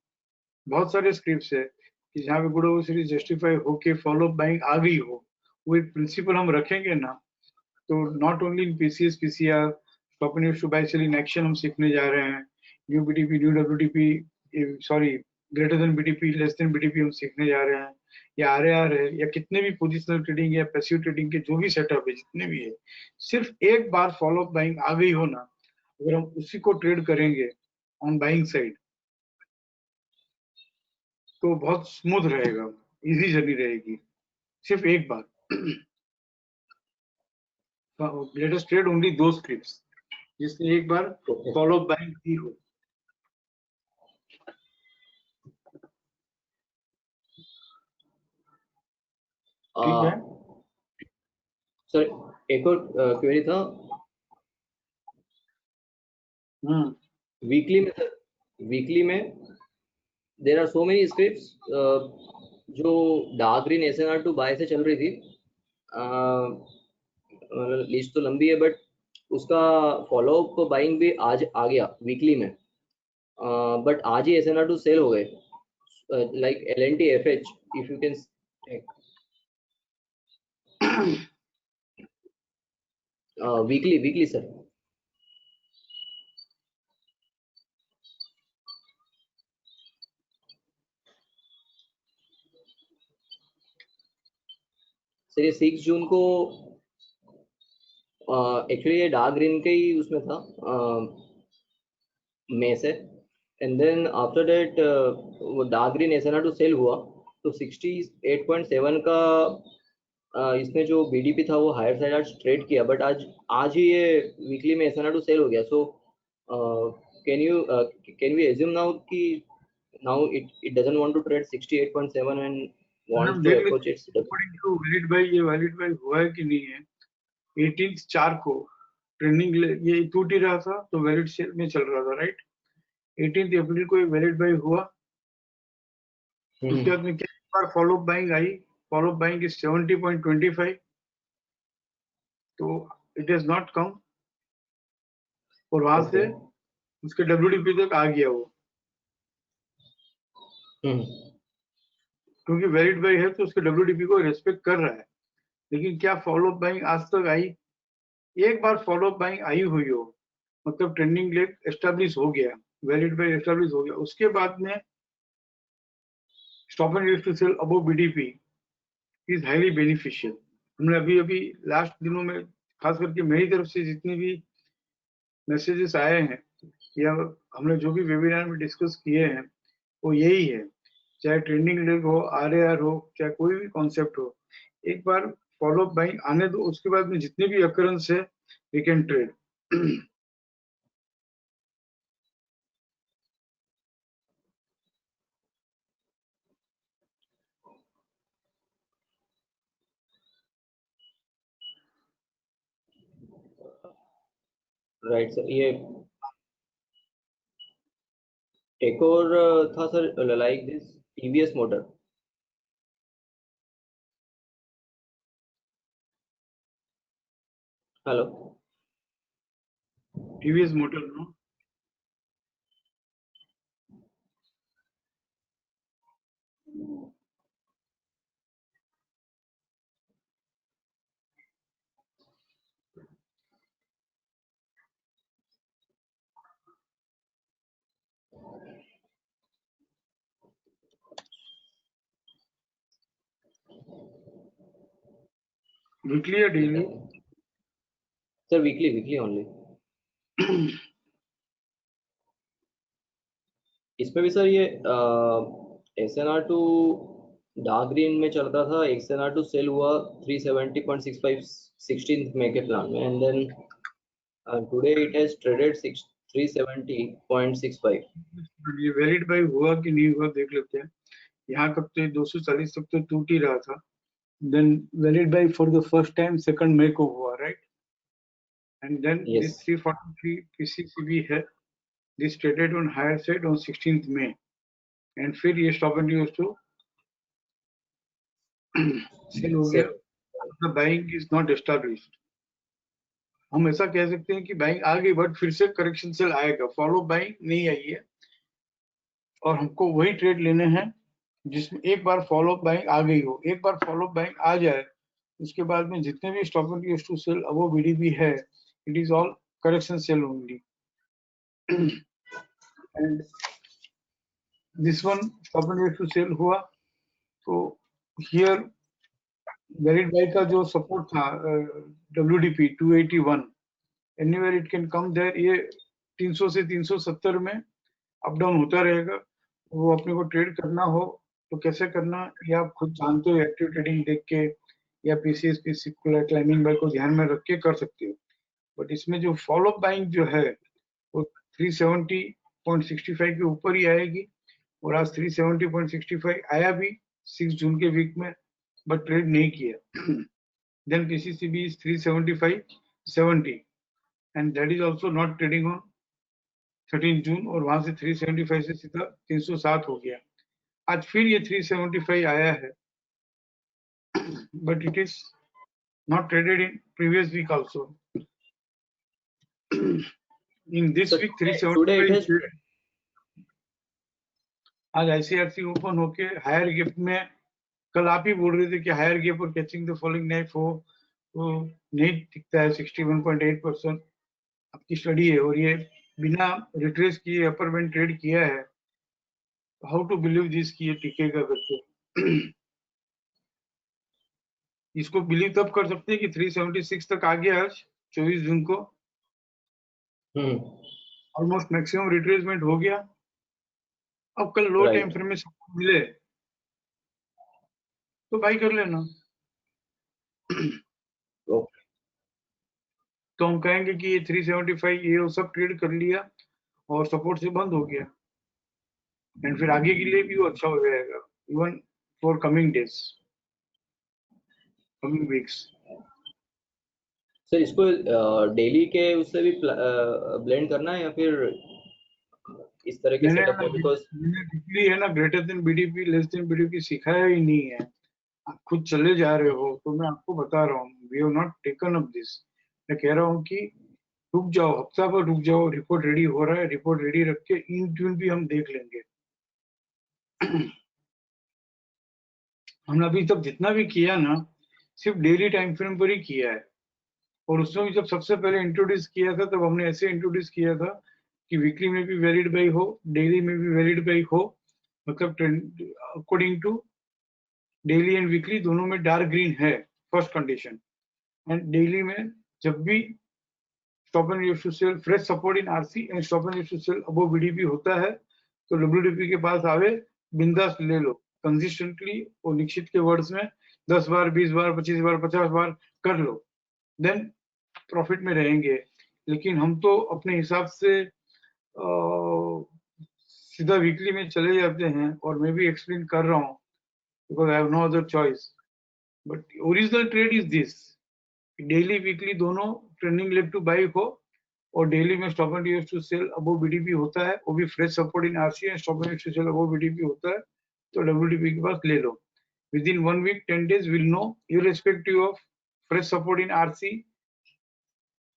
Speaker 1: बहुत सारे स्क्रिप्ट्स है कि जहाँ पे गुड ओवर सीरीज जस्टिफाई होके फॉलो बाइंग आ गई हो, वो एक प्रिंसिपल हम रखेंगे ना तो not only in PCS PCR stop and to buy sell in action हम सीखने जा रहे हैं, new BDP new WDP sorry greater than BDP less than BDP हम सीखने जा रहे हैं, या आरएआर है या कितने भी पोजिशनल ट्रेडिंग या पैसिव ट्रेडिंग के जो भी सेटअप है जितने भी है, सिर्फ एक बार फॉलो बाइंग आ गई हो ना, अगर हम उसी को ट्रेड करेंगे ऑन बाइंग साइड तो बहुत स्मूथ रहेगा, इजी जर्नी रहेगी। सिर्फ एक बार लेटेस्ट ट्रेड ओनली दो स्क्रिप्ट्स जिसने एक बार फॉलो बाइंग की हो। ठीक है
Speaker 4: सर एक और क्वेरी था वीकली में there are so many scripts जो dark green SNR to buy से चल रही थी। लिस्ट तो लंबी है बट उसका फॉलोअप बाइंग भी आज आ गया वीकली में, बट आज ही एसएनआर टू सेल हो गए like LNT FH if you can weekly sir. Sir ये 6 जून को एक्चुअली ये डार्क ग्रीन के ही उसमें था मई से एंड देन आफ्टर दैट वो dark green SNR to sell हुआ तो 68.7 का इसमें जो बीडीपी था वो हायर साइड आज ट्रेड किया, बट आज ही ये वीकली में एसएनआर टू सेल हो गया। So can we assume now कि now it doesn't want to trade 68.7 and wants to approach its
Speaker 1: according to valid buy, ये वैलिड बाय हुआ है कि नहीं है 18th 4 को ट्रेंडिंग ये टूट ही रहा था तो वैलिड सेल में चल रहा था, राइट? 18th अप्रैल को वैलिड बाय हुआ, उसके बाद में क्या बार फॉलो बाइंग आई, फॉलो बाइंग इज 70.25 तो इट इज नॉट कम और वहां से उसके डब्ल्यूडीपी तक आ गया वो क्योंकि वैलिड बाय है तो उसके डब्ल्यूडीपी को रेस्पेक्ट कर रहा है। लेकिन क्या फॉलो बाइंग आज तक आई? एक बार फॉलो अप बाइंग आई हुई हो, मतलब ट्रेंडिंग लेग एस्टेब्लिश हो गया, वैलिड बाय एस्टेब्लिश हो गया, उसके बाद में stop and use to sell above BDP is highly beneficial. हमने अभी अभी लास्ट दिनों में खास करके मेरी तरफ से जितने भी मैसेजेस आए हैं या हमने जो भी वेबिनार में डिस्कस किए हैं वो यही है, चाहे ट्रेंडिंग लेग हो, आरएआर हो, चाहे कोई भी कॉन्सेप्ट हो, एक बार फॉलो अप बाइंग आने दो, उसके बाद में जितने भी अकरेंस है we can trade.
Speaker 4: Right sir, ये एक और था sir, like this TVS motor. Hello.
Speaker 1: TVS motor no, weekly या daily?
Speaker 4: Sir weekly, weekly only. इसमें भी सर ये SNR2 डार्क ग्रीन में चल रहा था, XNR2 सेल हुआ 370.65 16 मई के प्लान में, and then today it has traded 370.65।
Speaker 1: ये वैलिड बाय हुआ कि नहीं हुआ देख लेते हैं। यहाँ तक तो 240 तक तो टूट ही रहा था, then valid buy for the first time 2 मई को हुआ, right? And then
Speaker 4: Yes.
Speaker 1: This 343 PCCB है, this traded on higher side on 16th May, and फिर ये stop and use to sell हो गया, the buying is not established. हम ऐसा कह सकते हैं कि बाइंग आ गई, बट फिर से करेक्शन सेल आएगा, फॉलो बाइंग नहीं आई है, और हमको वही ट्रेड लेने हैं जिसमें एक बार फॉलो बाइंग आ गई हो। एक बार फॉलो बाइंग आ जाए उसके बाद में जितने भी stop and use to sell above BDP है, it is all correction sell only. And this one stop and use to sell हुआ, तो हियर वैलिड बाय का जो सपोर्ट था WDP 281, anywhere it can come there, ये 300 से 370 में up down होता रहेगा। वो अपने को ट्रेड करना हो तो कैसे करना, ये आप खुद जानते हो, एक्टिव ट्रेडिंग देख के या पीसीएस क्लाइंबिंग बाय को ध्यान में रख के कर सकते हो। बट इसमें जो फॉलो अप बाइंग जो है वो 370.65 के ऊपर ही आएगी, और आज 370.65 आया भी 6 जून के वीक में, बट ट्रेड नहीं किया। Then PCCB is 375.70 and that is also not trading on 13 जून, और वहां से 375 से सीधा 307 हो गया। आज फिर ये 375 आया है, but it is not traded in previous week also. In this
Speaker 4: So
Speaker 1: week
Speaker 4: today it
Speaker 1: 375
Speaker 4: has
Speaker 1: is आज ICRC ओपन होके हायर गैप में, कल आप ही बोल रहे थे कि हायर गैप और कैचिंग द फॉलिंग नाइफ हो तो नहीं दिखता है। 61.8% आपकी स्टडी है, और ये बिना रिट्रेस किए अपर बैंड ट्रेड किया है। हाउ टू बिलीव दिस कि ये टिकेगा करके? इसको बिलीव तब कर सकते हैं कि 376 तक आ गया आज 24 जून को, ऑलमोस्ट मैक्सिमम रिट्रेसमेंट हो गया। अब कल लो टाइम फ्रेम में सपोर्ट मिले तो बाई कर लेना। तो हम कहेंगे कि ये 375 ये वो सब ट्रेड कर लिया और सपोर्ट से बंद हो गया, एंड फिर आगे के लिए भी वो अच्छा हो जाएगा, even for coming days, coming weeks.
Speaker 4: Sir इसको डेली के उससे भी ब्लेंड करना है या फिर इस तरह के सेटअप में? बिकॉज
Speaker 1: मैंने है ना greater than BDP less than BDP सिखाया ही नहीं है, आप खुद चले जा रहे हो, तो मैं आपको बता रहा हूँ, we have not taken up this. मैं कह रहा हूँ कि रुक जाओ, हफ्ता भर रुक जाओ, रिपोर्ट रेडी हो रहा है, रिपोर्ट रेडी रख के इन ट्यून भी हम देख लेंगे। हमने अभी तक जितना भी किया ना सिर्फ डेली टाइम फ्रेम पर ही किया है, और उसमें भी जब सबसे पहले इंट्रोड्यूस किया था तब हमने ऐसे इंट्रोड्यूस किया था कि वीकली में भी वैलिड बाई हो, डेली में भी वैलिड बाई हो, मतलब according to daily and weekly दोनों में डार्क ग्रीन है फर्स्ट कंडीशन। एंड डेली में जब भी stop and use to sell fresh support in RC and stop and use to sell above BDP होता है तो डब्ल्यूडीपी के पास आवे, बिंदास ले लो कंसिस्टेंटली और निश्चित के वर्ड्स में 10 बार 20 बार 25 बार 50 बार कर लो, देन प्रॉफिट में रहेंगे। लेकिन हम तो अपने हिसाब से सीधा वीकली में चले जाते हैं और मैं भी एक्सप्लेन कर रहा हूँ because I have no other choice. But original trade is this, daily weekly दोनों ट्रेंडिंग लेफ्ट टू बाई हो और डेली में stop and use to sell above BDP होता है, वो भी fresh support in RC and stop and use to sell above BDP होता है तो डब्ल्यूडीपी के पास ले लो। Within 1 week 10 days will no irrespective of fresh support in RC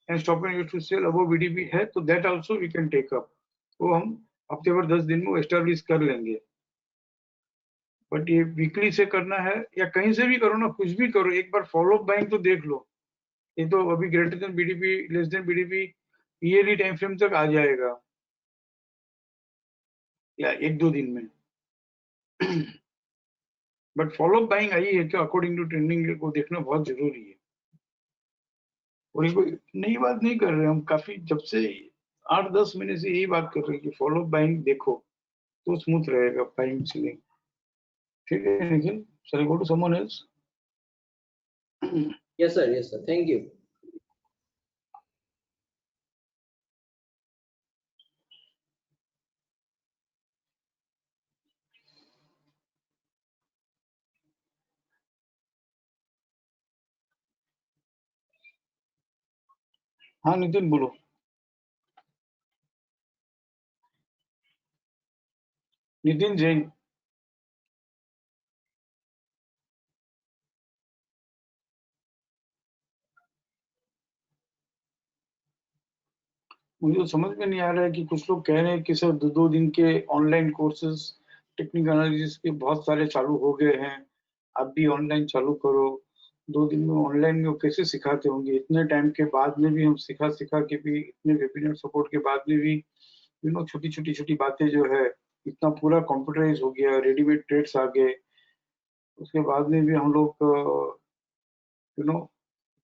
Speaker 1: and stop and use to sell above BDP है तो that also we can take up, वो हम हफ्ते भर 10 दिन में एस्टेब्लिश कर लेंगे। बट ये वीकली से करना है या कहीं से भी करो ना, कुछ भी करो, एक बार फॉलो अप बाइंग तो देख लो। ये तो अभी greater than BDP less than BDP yearly time frame तक आ जाएगा या 1-2 दिन में। बट फॉलो अप बाइंग आई है क्या अकॉर्डिंग टू ट्रेंडिंग को देखना बहुत जरूरी है। और ये कोई नई बात नहीं कर रहे हम, काफी जब से 8-10 महीने से यही बात कर रहे हैं कि फॉलो अप बाइंग देखो तो स्मूथ रहेगा बाइंग सेलिंग। ठीक है Nikhil, shall I go to someone else?
Speaker 4: Yes sir, thank you.
Speaker 1: हाँ नितिन बोलो। नितिन जैन। मुझे तो समझ में नहीं आ रहा है कि कुछ लोग कह रहे हैं कि सर 2 दिन के ऑनलाइन कोर्सेज टेक्निकल एनालिसिस के बहुत सारे चालू हो गए हैं, आप भी ऑनलाइन चालू करो। 2 दिन में ऑनलाइन में वो कैसे सिखाते होंगे? इतने टाइम के बाद में भी हम सिखा के भी, इतने वेबिनार सपोर्ट के बाद में भी छोटी छोटी बातें जो है, इतना पूरा कंप्यूटराइज हो गया, रेडीमेड ट्रेड्स आ गए, उसके बाद में भी हम लोग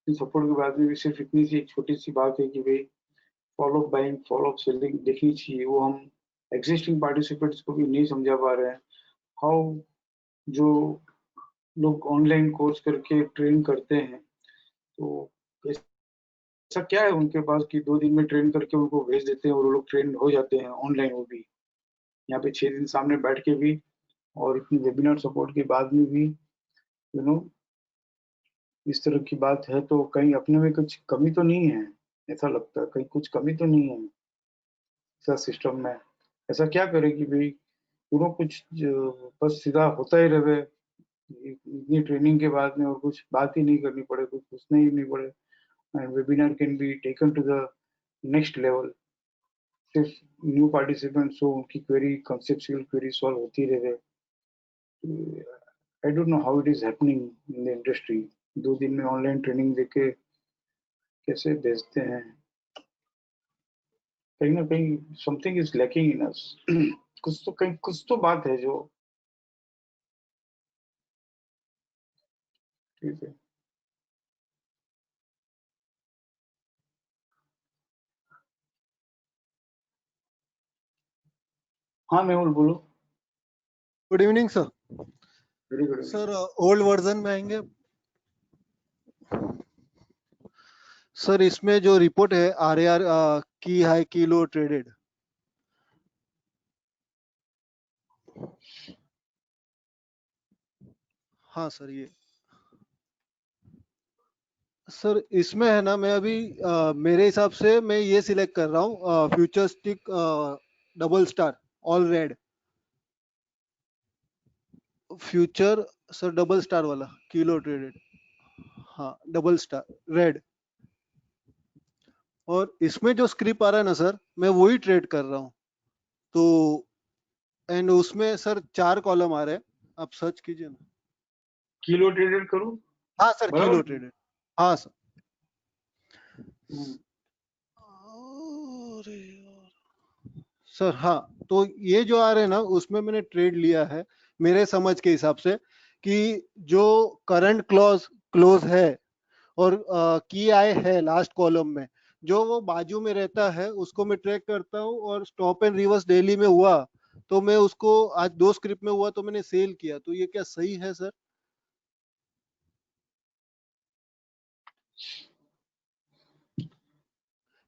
Speaker 1: सपोर्ट के बाद में भी सिर्फ इतनी सी एक छोटी सी बात है कि भाई follow up buying follow up selling देखनी चाहिए, वो हम एग्जिस्टिंग पार्टिसिपेंट्स को भी नहीं समझा पा रहे हैं। हाउ जो लोग ऑनलाइन कोर्स करके ट्रेन करते हैं तो ऐसा क्या है उनके पास कि 2 दिन में ट्रेन करके उनको भेज देते हैं और वो लोग ट्रेन हो जाते हैं ऑनलाइन। वो भी यहाँ पे 6 दिन सामने बैठ के भी और इतनी वेबिनार सपोर्ट के बाद में भी इस तरह की बात है तो कहीं अपने में कुछ कमी तो नहीं है? ऐसा लगता है कहीं कुछ कमी तो नहीं है ऐसा सिस्टम में। ऐसा क्या करे कि भाई कुछ बस सीधा होता ही रहे इतनी ट्रेनिंग के बाद में और कुछ बात ही नहीं करनी पड़े, कुछ पूछना ही नहीं पड़े, and webinar can be taken to the next level. सिर्फ न्यू पार्टिसिपेंट्स हो, उनकी क्वेरी कंसेप्चुअल क्वेरी सॉल्व होती रहे। I don't know how it is happening in the industry. 2 दिन में ऑनलाइन ट्रेनिंग देके कैसे भेजते हैं? कहीं ना कहीं समथिंग इज लैकिंग इन अस। कुछ तो बात है जो ठीक है। हाँ मेहुल बोलो।
Speaker 3: Good evening sir.
Speaker 1: Very good
Speaker 3: sir old version में आएंगे सर। इसमें जो रिपोर्ट है आरएआर की हाई किलो ट्रेडेड, हाँ सर ये सर इसमें है ना, मैं अभी मेरे हिसाब से मैं ये सिलेक्ट कर रहा हूँ future stick double star all red future sir, double star वाला किलो ट्रेडेड, हाँ डबल स्टार रेड। और इसमें जो स्क्रिप्ट आ रहा है ना सर, मैं वही ट्रेड कर रहा हूँ तो, एंड उसमें सर 4 कॉलम आ रहे हैं, आप सर्च कीजिए ना।
Speaker 1: किलो ट्रेडेड करो।
Speaker 3: हाँ सर
Speaker 1: बराबर?
Speaker 3: किलो ट्रेडेड, हाँ सर। सर हाँ, तो ये जो आ रहे हैं ना, उसमें मैंने ट्रेड लिया है मेरे समझ के हिसाब से, कि जो करंट क्लोज है और की आय है लास्ट कॉलम में, जो वो बाजू में रहता है उसको मैं ट्रैक करता हूँ, और स्टॉप एंड रिवर्स डेली में हुआ तो मैं उसको, आज 2 स्क्रिप्ट में हुआ तो मैंने सेल किया, तो ये क्या सही है सर?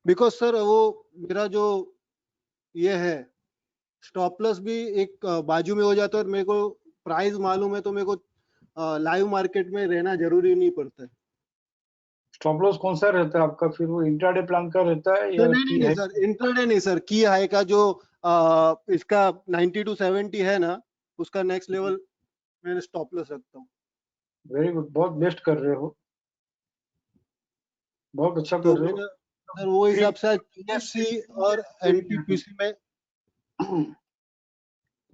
Speaker 3: बिकॉज सर वो मेरा जो ये है स्टॉप लॉस भी एक बाजू में हो जाता है, और मेरे को प्राइस मालूम है तो मेरे को लाइव मार्केट में रहना जरूरी नहीं पड़ता है।
Speaker 1: स्टॉप लॉस कौन सा रहता है आपका? फिर वो इंट्राडे प्लान का रहता है
Speaker 3: तो
Speaker 1: या
Speaker 3: नहीं नहीं
Speaker 1: की
Speaker 3: नहीं
Speaker 1: है?
Speaker 3: सर, इंट्राडे नहीं सर, की हाई का जो इसका 90 to 70 है ना, उसका नेक्स्ट लेवल मैंने स्टॉप लॉस रखता हूँ।
Speaker 1: वेरी गुड, बहुत बेस्ट कर रहे हो, बहुत अच्छा
Speaker 3: तो
Speaker 1: कर रहे हो।
Speaker 3: मैंने सर वो हिसाब से आज पीएफसी और एनटीपीसी में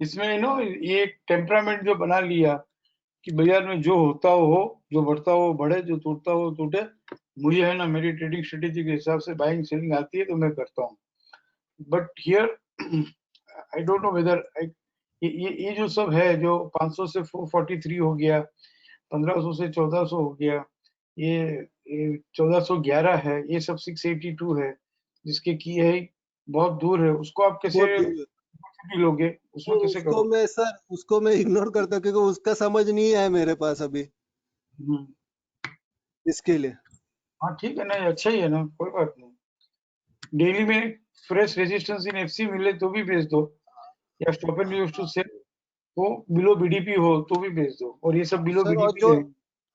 Speaker 1: इसमें नो ये एक टेम्परामेंट जो बना लिया कि बाजार में जो होता हो, जो बढ़ता हो बढ़े, जो टूटता हो टूटे। मुझे है ना, मेरी ट्रेडिंग स्ट्रेटेजी के हिसाब से बाइंग सेलिंग आती है तो मैं करता हूँ। But here I don't know whether ये जो सब है, जो 500 से 443 हो गया, 1500 से 1400 हो गया, ये 1411 है, ये सब 682 है, जिसके की है बहुत दूर है, उसको आप कैसे
Speaker 3: बहुत दूर है।
Speaker 1: लोगे, उसमें
Speaker 3: तो
Speaker 1: कैसे करोगे?
Speaker 3: उसको मैं इग्नोर करता हूँ क्योंकि उसका समझ नहीं है मेरे पास अभी,
Speaker 1: हम्म,
Speaker 3: इसके लिए।
Speaker 1: हाँ ठीक है ना, ये अच्छा ही है ना, कोई बात नहीं। डेली में फ्रेश रेजिस्टेंस इन एफसी मिले तो भी बेच दो, या stop and use to sell वो बिलो बीडीपी हो तो भी बेच दो, और ये सब बिलो
Speaker 3: सर और
Speaker 1: बीडीपी
Speaker 3: जो,
Speaker 1: है।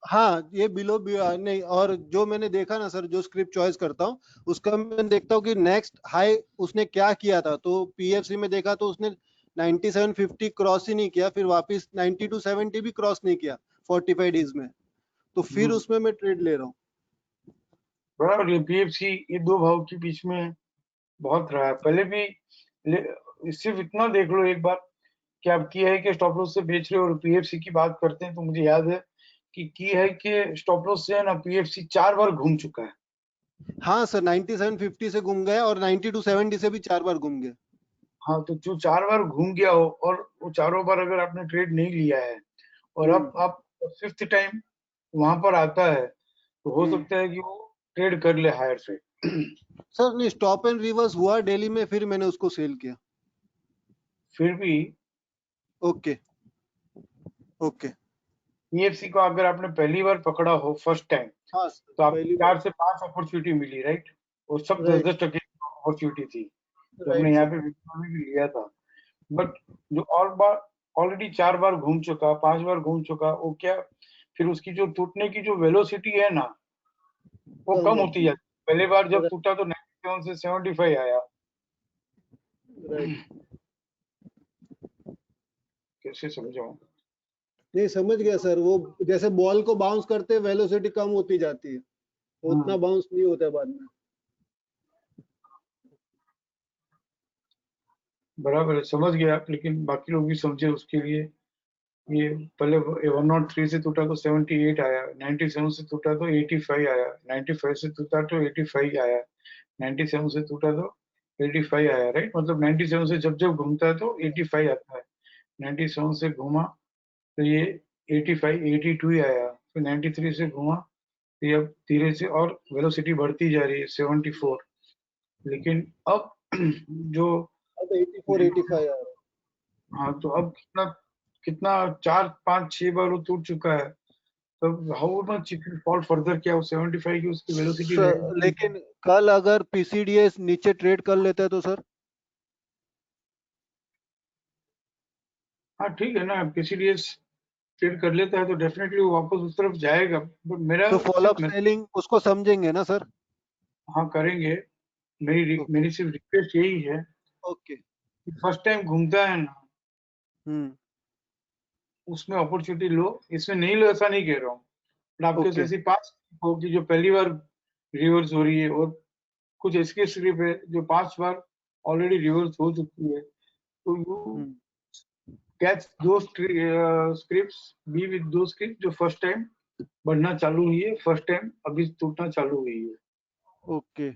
Speaker 3: हाँ ये बिलो नहीं, और जो मैंने देखा ना सर, जो स्क्रिप्ट चॉइस करता हूँ उसका मैं देखता हूँ कि नेक्स्ट हाई उसने क्या किया था, तो पीएफसी में देखा तो उसने 9750 क्रॉस ही नहीं किया, फिर वापस 90 to 70 भी क्रॉस नहीं किया 45 डेज में, तो फिर उसमें मैं ट्रेड ले रहा हूँ।
Speaker 1: बराबर, ये पीएफसी ये दो भाव के बीच में बहुत रहा है पहले भी। सिर्फ इतना देख लो एक बार कि आप की है कि स्टॉप लॉस से बेच रहे हो और पीएफसी की बात करते हैं, तो मुझे याद है कि की है कि स्टॉप लॉस से है ना पीएफसी 4 बार घूम चुका है।
Speaker 3: हाँ सर, 9750 से घूम गया और 90 to 70 से भी 4 बार घूम गया।
Speaker 1: हाँ, तो जो 4 बार घूम गया हो और वो चारों बार अगर आपने ट्रेड नहीं लिया है, और अब आप फिफ्थ टाइम वहां पर आता है, तो हो सकता है कि वो ट्रेड कर ले हायर से।
Speaker 3: सर नहीं, स्टॉप एंड रिवर्स हुआ डेली में, फिर मैंने उसको सेल किया।
Speaker 1: फिर भी
Speaker 3: ओके ओके।
Speaker 1: पीएफसी को अगर आपने पहली बार पकड़ा हो फर्स्ट टाइम,
Speaker 3: हाँ
Speaker 1: तो आपको
Speaker 3: पहली बार।
Speaker 1: 4 से 5 अपॉर्चुनिटी मिली, राइट? और सब दस
Speaker 3: राइट
Speaker 1: दस टके अपॉर्चुनिटी थी, तो हमने
Speaker 3: राइट
Speaker 1: यहाँ
Speaker 3: सर।
Speaker 1: पे विप्रो में भी लिया था। बट जो और बार ऑलरेडी 4 बार घूम चुका, 5 बार घूम चुका, वो क्या, फिर उसकी जो टूटने की जो वेलोसिटी है ना, वो
Speaker 3: कम
Speaker 1: कम
Speaker 3: होती
Speaker 1: होती जाती है। पहले बार जब
Speaker 3: है।
Speaker 1: टूटा तो 97 से 75 आया।
Speaker 3: राइट।
Speaker 1: कैसे समझाऊं?
Speaker 3: नहीं समझ गया सर, वो जैसे बॉल को बाउंस करते वेलोसिटी कम होती जाती है, उतना बाउंस नहीं होता है बाद में।
Speaker 1: बराबर है, समझ गया, लेकिन बाकी लोग भी समझे उसके लिए। ये पहले 103 से टूटा तो 78 आया, 97 से टूटा तो 85 आया, 95 से टूटा तो 85 आया, 97 से टूटा तो 85 आया, राइट? मतलब 97 से जब जब घूमता है तो 85 आता है, 97 से घूमा तो ये 85 82 ही आया, फिर 93 से घूमा तो ये अब धीरे से और वेलोसिटी बढ़ती जा रही है 74। लेकिन अब जो,
Speaker 3: अब 84 85 आ रहा
Speaker 1: हाँ तो अब कितना कितना 4 5 6 बार वो टूट चुका है, तब how much it will fall further, क्या वो 75 की उसकी वेलोसिटी
Speaker 3: है।
Speaker 1: रहेगी?
Speaker 3: लेकिन कल अगर पीसीडीएस नीचे ट्रेड कर लेता है तो सर?
Speaker 1: हाँ ठीक है ना, पीसीडीएस ट्रेड कर लेता है तो डेफिनेटली वो वापस उस तरफ जाएगा, बट मेरा
Speaker 3: तो फॉलो
Speaker 1: सिर्फ
Speaker 3: अप सेलिंग उसको समझेंगे ना सर?
Speaker 1: हाँ करेंगे।
Speaker 3: ओके
Speaker 1: मेरी सिर्फ रिक्वेस्ट यही है
Speaker 3: ओके।
Speaker 1: कि फर्स्ट टाइम घूमता है ना,
Speaker 3: हम्म।
Speaker 1: उसमें अपॉर्चुनिटी लो, इसमें नहीं लो ऐसा नहीं कह रहा हूँ, बट आपके
Speaker 3: ओके
Speaker 1: ऐसी 5 होगी जो पहली बार रिवर्स हो रही है, और कुछ ऐसी स्क्रिप्ट है जो 5 बार ऑलरेडी रिवर्स हो चुकी है, तो यू
Speaker 3: हम्म।
Speaker 1: कैच दो स्क्रिप्ट्स, बी विद दो स्क्रिप्ट जो फर्स्ट टाइम बढ़ना चालू हुई है, फर्स्ट टाइम अभी टूटना चालू हुई है।
Speaker 3: Okay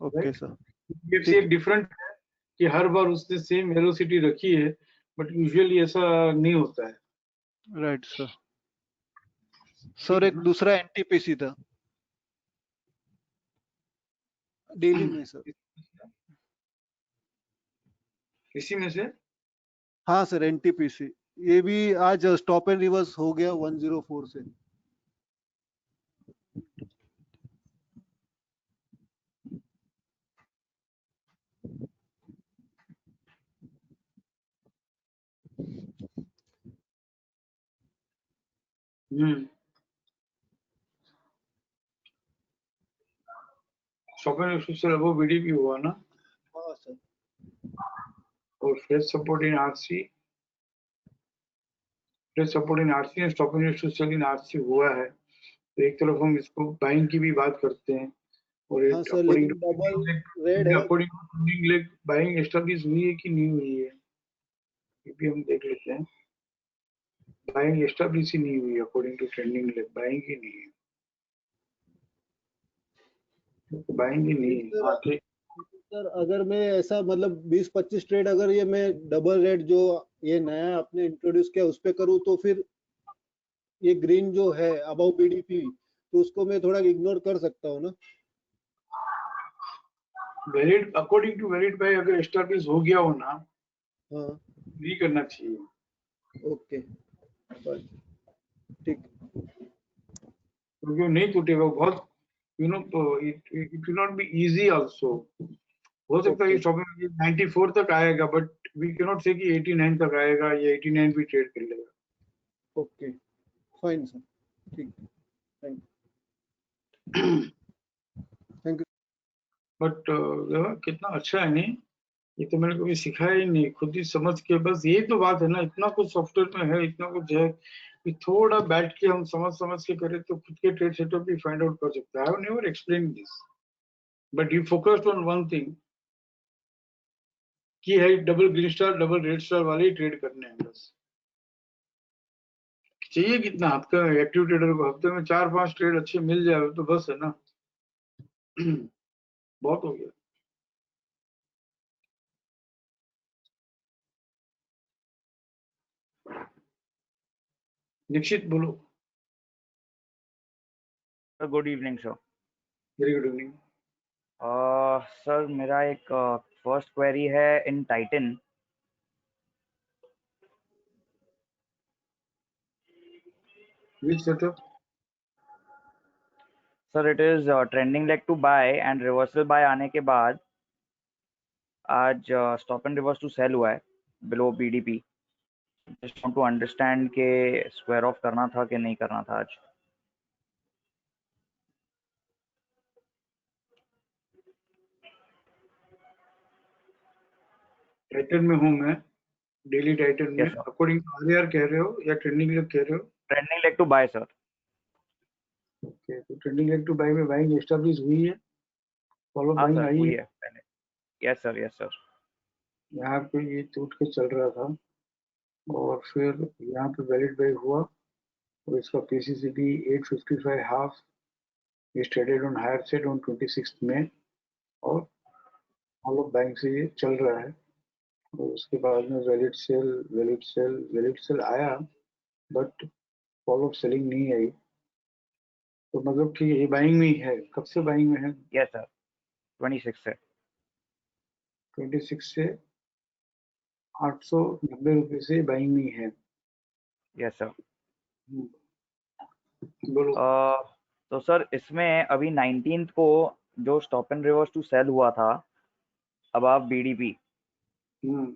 Speaker 3: okay
Speaker 1: right.
Speaker 3: Sir.
Speaker 1: BFC एक डिफरेंट है कि हर बार उसने सेम वेलोसिटी रखी है, बट यूजुअली ऐसा नहीं होता है।
Speaker 3: Right sir. सर एक दूसरा एनटीपीसी था डेली में सर।
Speaker 1: इसी में से
Speaker 3: हाँ सर एनटीपीसी, ये भी आज स्टॉप एंड रिवर्स हो गया 104 से।
Speaker 1: Stop and reversal above BDP हुआ ना,
Speaker 3: हाँ सर।
Speaker 1: और fresh support in RC, fresh support in RC and stop and reversal in RC हुआ है। तो एक तरफ हम इसको बाइंग की भी बात करते हैं, और
Speaker 3: हाँ
Speaker 1: एक
Speaker 3: सर, लेकिन डबल रेड है।
Speaker 1: According to trending leg buying establish हुई है कि नहीं हुई है, ये भी हम देख लेते हैं। बाइंग एस्टैब्लिश ही नहीं हुई according to trending leg, buying ही नहीं है, बाइंग ही नहीं है। हाँ ठीक।
Speaker 3: सर अगर मैं ऐसा मतलब 20-25 ट्रेड अगर ये मैं डबल रेड जो ये नया आपने इंट्रोड्यूस किया उस पे करूँ तो फिर ये ग्रीन जो है अबव बीडीपी तो उसको मैं थोड़ा इग्नोर कर सकता हूँ ना।
Speaker 1: Valid according to valid buy अगर एस्टैब्लिश हो गया हो ना,
Speaker 3: हाँ
Speaker 1: नहीं करना चाहिए।
Speaker 3: ओके ठीक।
Speaker 1: क्योंकि वो नहीं टूटेगा, वो बहुत it will not be easy also. हो सकता है
Speaker 3: ओके
Speaker 1: ये शॉपिंग 94 तक आएगा, बट वी कैन नॉट से कि 89 तक आएगा या 89 भी ट्रेड कर लेगा।
Speaker 3: ओके फाइन सर, ठीक, थैंक यू।
Speaker 1: बट कितना अच्छा है नहीं, ये तो मैंने कभी सिखाया ही नहीं, खुद ही समझ के। बस यही तो बात है ना, इतना कुछ सॉफ्टवेयर में है, इतना कुछ है कि थोड़ा बैठ के हम समझ समझ के करें तो खुद के ट्रेड सेटअप भी फाइंड आउट कर सकते हैं। I have never explain this, but you focused on one thing कि है double green star double red star वाले ही ट्रेड करने हैं बस। चाहिए कितना हफ्ते में एक्टिव ट्रेडर को, हफ्ते में 4-5 ट्रेड अच्छे मिल जाए तो बस है ना। बहुत हो गया। दीक्षित बोलो।
Speaker 5: Good evening sir.
Speaker 1: Very good evening.
Speaker 5: Sir मेरा एक फर्स्ट क्वेरी है in Titan.
Speaker 1: Which setup?
Speaker 5: Sir it is trending leg to buy and reversal buy आने के बाद आज stop and reverse to sell हुआ है below BDP. Just want to understand के स्क्वायर ऑफ करना था कि नहीं करना था आज।
Speaker 1: टाइटन में हूँ मैं, डेली टाइटन में।
Speaker 5: Yes sir.
Speaker 1: According to RR कह रहे हो या ट्रेंडिंग लेग कह रहे हो?
Speaker 5: Trending leg to buy sir.
Speaker 1: Okay, तो ट्रेंडिंग लेग टू बाय में बाइंग एस्टैब्लिश हुई है, फॉलो
Speaker 5: हाँ
Speaker 1: बाइंग
Speaker 5: सर
Speaker 1: आई
Speaker 5: हुई
Speaker 1: है।
Speaker 5: है पहले। Yes sir yes sir.
Speaker 1: यहाँ पे ये टूट के चल रहा था, और फिर यहाँ पे वैलिड बाय हुआ, और इसका PCCD 855 half is traded on higher side on 26 में, और फॉलो बाइंग से ये चल रहा है। और उसके बाद में valid sell valid sell valid sell आया, बट फॉलो सेलिंग नहीं आई। तो मतलब कि ये बाइंग में ही है। कब से बाइंग में है?
Speaker 5: यस सर 26 से।
Speaker 1: 26 से 890 रुपए से बाइंग में ही है।
Speaker 5: Yes sir.
Speaker 1: बोलो।
Speaker 5: तो सर इसमें अभी 19th को जो stop and reverse to sell हुआ था अबव बीडीपी,
Speaker 1: हम्म,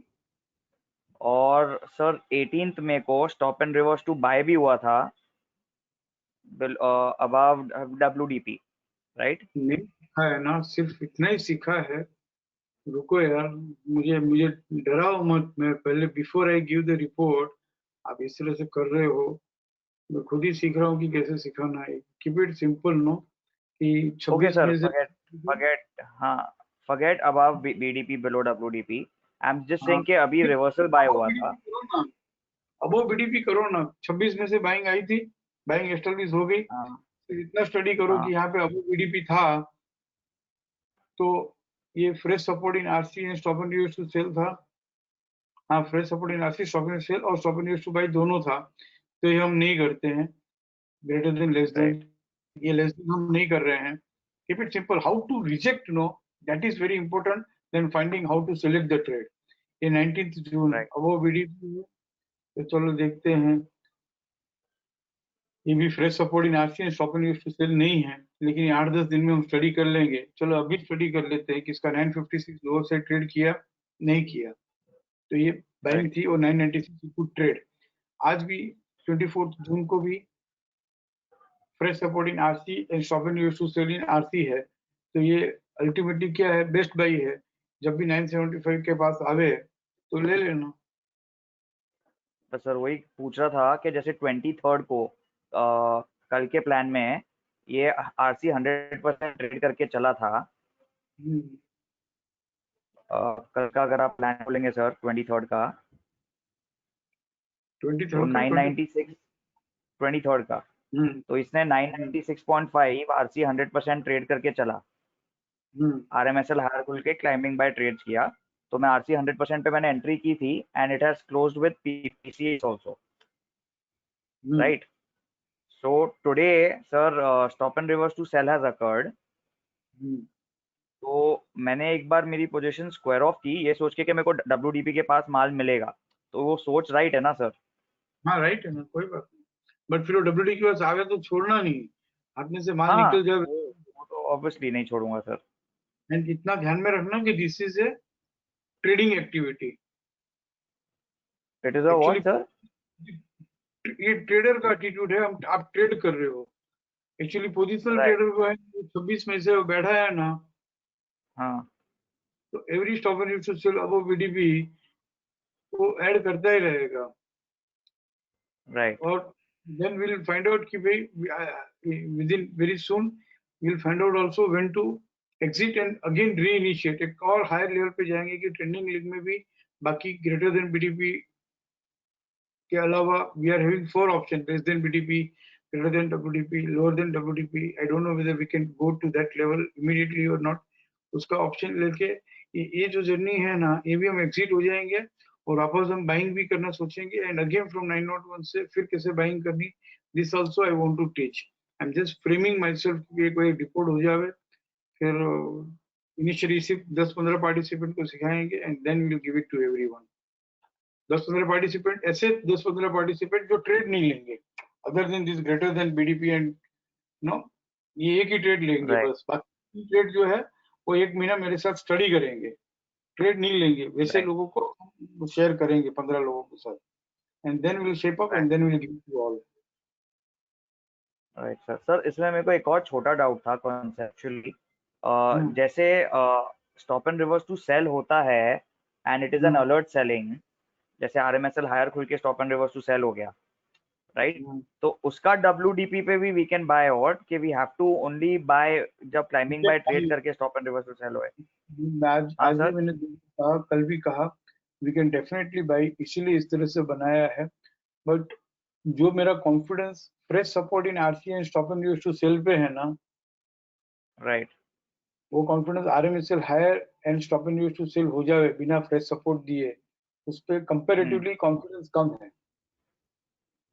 Speaker 5: और सर 18th में को stop and reverse to buy भी हुआ था अबव डब्ल्यूडीपी, राइट?
Speaker 1: नहीं सीखा है ना, सिर्फ इतना ही सीखा है। रुको यार, मुझे मुझे डराओ मत। मैं पहले before I give the report, आप इस तरह से कर रहे हो। मैं खुद ही सीख रहा हूँ कि कैसे सिखाना है। कीप इट सिंपल नो, कि
Speaker 5: ओके
Speaker 1: 26
Speaker 5: सर,
Speaker 1: में से
Speaker 5: forget above BDP below WDP. I am just
Speaker 1: हाँ,
Speaker 5: सेइंग कि अभी रिवर्सल बाय हुआ था।
Speaker 1: अबो बीडीपी करो ना। 26 में से बाइंग आई थी, बाइंग एस्टैब्लिश हो गई।
Speaker 5: हाँ
Speaker 1: तो इतना स्टडी करो
Speaker 5: हाँ
Speaker 1: कि यहाँ पे अबो बीडीपी था, तो ये fresh support in RC and stop and use to sell था। हाँ, fresh support in RC, stop and sell और stop and use to buy दोनों था। तो ये हम नहीं करते हैं। ग्रेटर देन लेस देन, ये लेस देन हम नहीं कर रहे हैं। Keep it simple, how to reject no, that is very important than finding how to select the trade. ये 19 जून
Speaker 5: Right.
Speaker 1: अब वो वीडियो, तो चलो देखते हैं। ये भी fresh support in RC and stop and use to sell नहीं है, लेकिन 8-10 दिन में हम स्टडी कर लेंगे। चलो अभी स्टडी कर लेते हैं कि इसका 956 लोअर से ट्रेड किया नहीं किया। तो ये बाइंग थी और 996 गुड ट्रेड। आज भी 24 जून को भी fresh support in RC and stop and use to sell in RC है। तो ये अल्टीमेटली क्या है, बेस्ट बाई है। जब भी 975 के पास आवे तो ले लेना।
Speaker 5: तो सर वही पूछ रहा था कि जैसे 23rd को कल के प्लान में ये आरसी 100% ट्रेड करके चला था। कल का अगर आप प्लान बोलेंगे सर 23rd का, तो 996 23rd का, तो इसने 996.5 आरसी 100% ट्रेड करके चला। आरएमएसएल हायर खुल के क्लाइंबिंग बाय ट्रेड्स किया, तो मैं आरसी 100% पे मैंने एंट्री की थी and it has closed with PCA also, right? So today, sir, stop and reverse to sell has occurred. तो मैंने एक बार मेरी पोजीशन स्क्वायर ऑफ की ये सोच के कि मेरे को डब्ल्यूडीपी के पास माल मिलेगा, तो वो सोच राइट है ना सर?
Speaker 1: हाँ राइट है ना, कोई बात नहीं। बट फिर वो डब्ल्यूडी के पास आ गया तो छोड़ना नहीं, हाथ में से माल
Speaker 5: हाँ,
Speaker 1: निकल जाए।
Speaker 5: वो तो ऑब्वियसली नहीं छोड़ूंगा सर।
Speaker 1: एंड इतना ध्यान में रखना कि this is a trading activity.
Speaker 5: It is a what sir?
Speaker 1: ये ट्रेडर का एटीट्यूड है, हम आप ट्रेड कर रहे हो। Actually positional
Speaker 5: Right.
Speaker 1: ट्रेडर को है 26 में से वो बैठा है ना,
Speaker 5: हाँ,
Speaker 1: तो every stop and use to sell above BDP वो ऐड करता ही रहेगा।
Speaker 5: राइट,
Speaker 1: और then we will find out कि भाई within very soon we will find out also when to exit and again reinitiate. एक और हायर लेवल पे जाएंगे कि ट्रेंडिंग लीग में भी बाकी ग्रेटर देन बीडीपी के अलावा we are having 4 option, less than BDP, greater than WDP, lower than WDP. I don't know whether we can go to that level immediately or not. उसका option लेके ये जो journey है ना, ये भी हम एग्जिट हो जाएंगे और वापस हम बाइंग भी करना सोचेंगे। एंड अगेन फ्रॉम 901 से फिर कैसे बाइंग करनी, this also I want to teach. I am just framing myself कि कोई रिपोर्ट हो जावे, फिर इनिशियली सिर्फ 10-15 पार्टिसिपेंट को सिखाएंगे and then will give it to everyone. 10-15 participant, ऐसे 10-15 पार्टिसिपेंट जो ट्रेड नहीं लेंगे other than this greater than BDP and no, ये एक ही ट्रेड लेंगे
Speaker 5: Right.
Speaker 1: बस। बाकी ट्रेड जो है वो 1 महीना मेरे साथ स्टडी करेंगे, ट्रेड नहीं लेंगे। वैसे
Speaker 5: Right.
Speaker 1: लोगों को शेयर करेंगे 15 लोगों के साथ and then will shape up and then will give to all.
Speaker 5: Right sir. Sir इसमें मेरे को एक और छोटा डाउट था कॉन्सेप्चुअली, जैसे stop and reverse to sell होता है and it is an alert selling, जैसे आरएमएसएल हायर खुल के stop and reverse to sell हो गया, राइट? तो उसका डब्ल्यूडीपी पे भी वी कैन बाय आउट कि we have to only buy जब क्लाइंबिंग बाय ट्रेड करके stop and reverse to sell होए?
Speaker 1: आज भी मैंने कहा, कल भी कहा, वी कैन डेफिनेटली बाय, इसीलिए इस तरह से बनाया है। बट जो मेरा confidence fresh support in RC and stop and use to sell पे है ना,
Speaker 5: राइट,
Speaker 1: वो confidence RMSL higher and stop and use to sell हो जाए बिना फ्रेश सपोर्ट दिए, उस पे कंपैरेटिवली कॉन्फिडेंस कम है।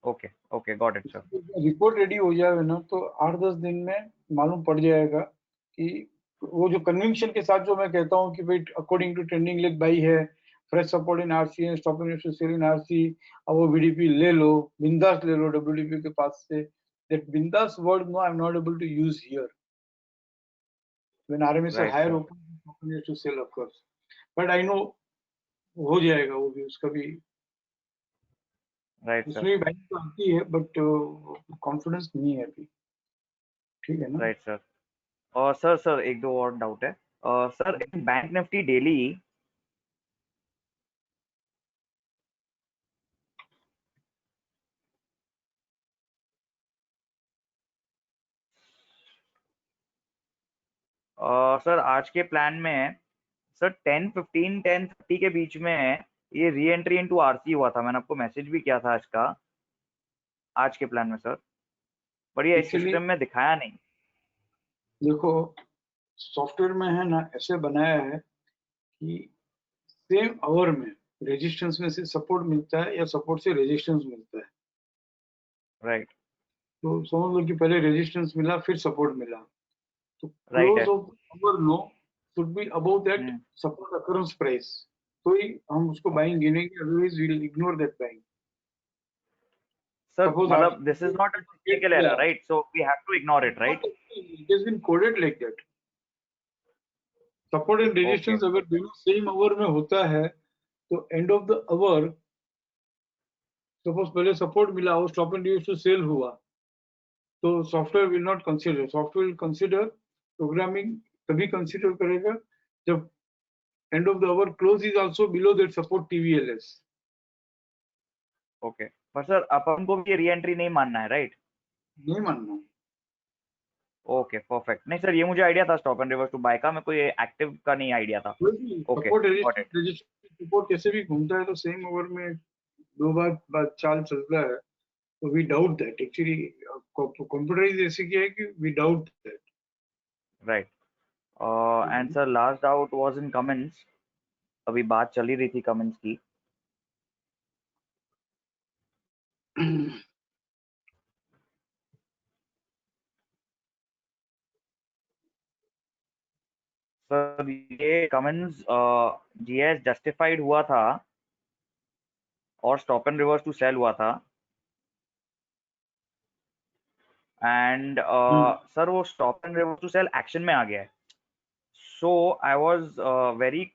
Speaker 5: Okay okay, got it sir.
Speaker 1: Report ready हो जाए ना तो 8-10 दिन में मालूम पड़ जाएगा कि वो जो कन्विक्शन के साथ जो मैं कहता हूँ कि भाई according to trending leg buy है, fresh support in RC and stop and use to sell in RC, अब वो बीडीपी ले लो, बिंदास ले लो डब्ल्यूडीपी के पास से। दैट बिंदास word no I am not able to use here when RMSL
Speaker 5: Right,
Speaker 1: higher
Speaker 5: sir.
Speaker 1: Open stop and use to sell of course. But I know हो जाएगा वो भी, उसका भी
Speaker 5: राइट सर,
Speaker 1: उसमें भी बाइक तो आती है बट कॉन्फिडेंस नहीं है अभी। ठीक है ना?
Speaker 5: Right sir. और सर एक दो और डाउट है। Sir bank Nifty daily sir आज के प्लान में सर 10:15 10:30 के बीच में ये री एंट्री इनटू आरसी हुआ था, मैंने आपको मैसेज भी किया था आज का, आज के प्लान में सर, पर ये इस
Speaker 1: Actually,
Speaker 5: सिस्टम में दिखाया नहीं।
Speaker 1: देखो सॉफ्टवेयर में है ना ऐसे बनाया है कि सेम आवर में रेजिस्टेंस में से सपोर्ट मिलता है या सपोर्ट से रेजिस्टेंस मिलता है।
Speaker 5: राइट
Speaker 1: तो समझ लो कि पहले रेजिस्टेंस मिला फिर सपोर्ट मिला, तो
Speaker 5: राइट
Speaker 1: क्लोज
Speaker 5: है।
Speaker 1: Of hour low should be above that support occurrence price, तो ही हम उसको बाइंग गिनेंगे, otherwise we will ignore that buying.
Speaker 5: Sir
Speaker 1: Suppose
Speaker 5: मतलब this is not a technical error, right? So we have to ignore it, right?
Speaker 1: It has been coded like that. Support and resistance अगर दोनों same hour में होता है तो end of the hour suppose पहले support मिला और stop and use to sell हुआ, तो software will not consider, software will consider, programming तभी कंसीडर करेगा जब end of the hour close is also below that support TVLS.
Speaker 5: Okay, पर sir अपन को भी री एंट्री नहीं मानना है, राइट?
Speaker 1: नहीं मानना।
Speaker 5: Okay perfect. नहीं सर, ये मुझे आइडिया था stop and reverse to buy का, मेरे को ये एक्टिव का नहीं आइडिया था। Okay
Speaker 1: support
Speaker 5: got it.
Speaker 1: Resistance support कैसे भी घूमता है तो सेम ओवर में दो बार बाद चाल चलता है, तो we doubt that. Actually computerize ऐसे किया है कि we doubt that.
Speaker 5: Right. And sir last doubt was in comments, अभी बात चली रही थी कमेंट्स की। सर ये कमेंट्स जीएस जस्टिफाइड हुआ था और stop and reverse to sell हुआ था, एंड सर वो stop and reverse to sell action में आ गया है। सो आई वाज वेरी,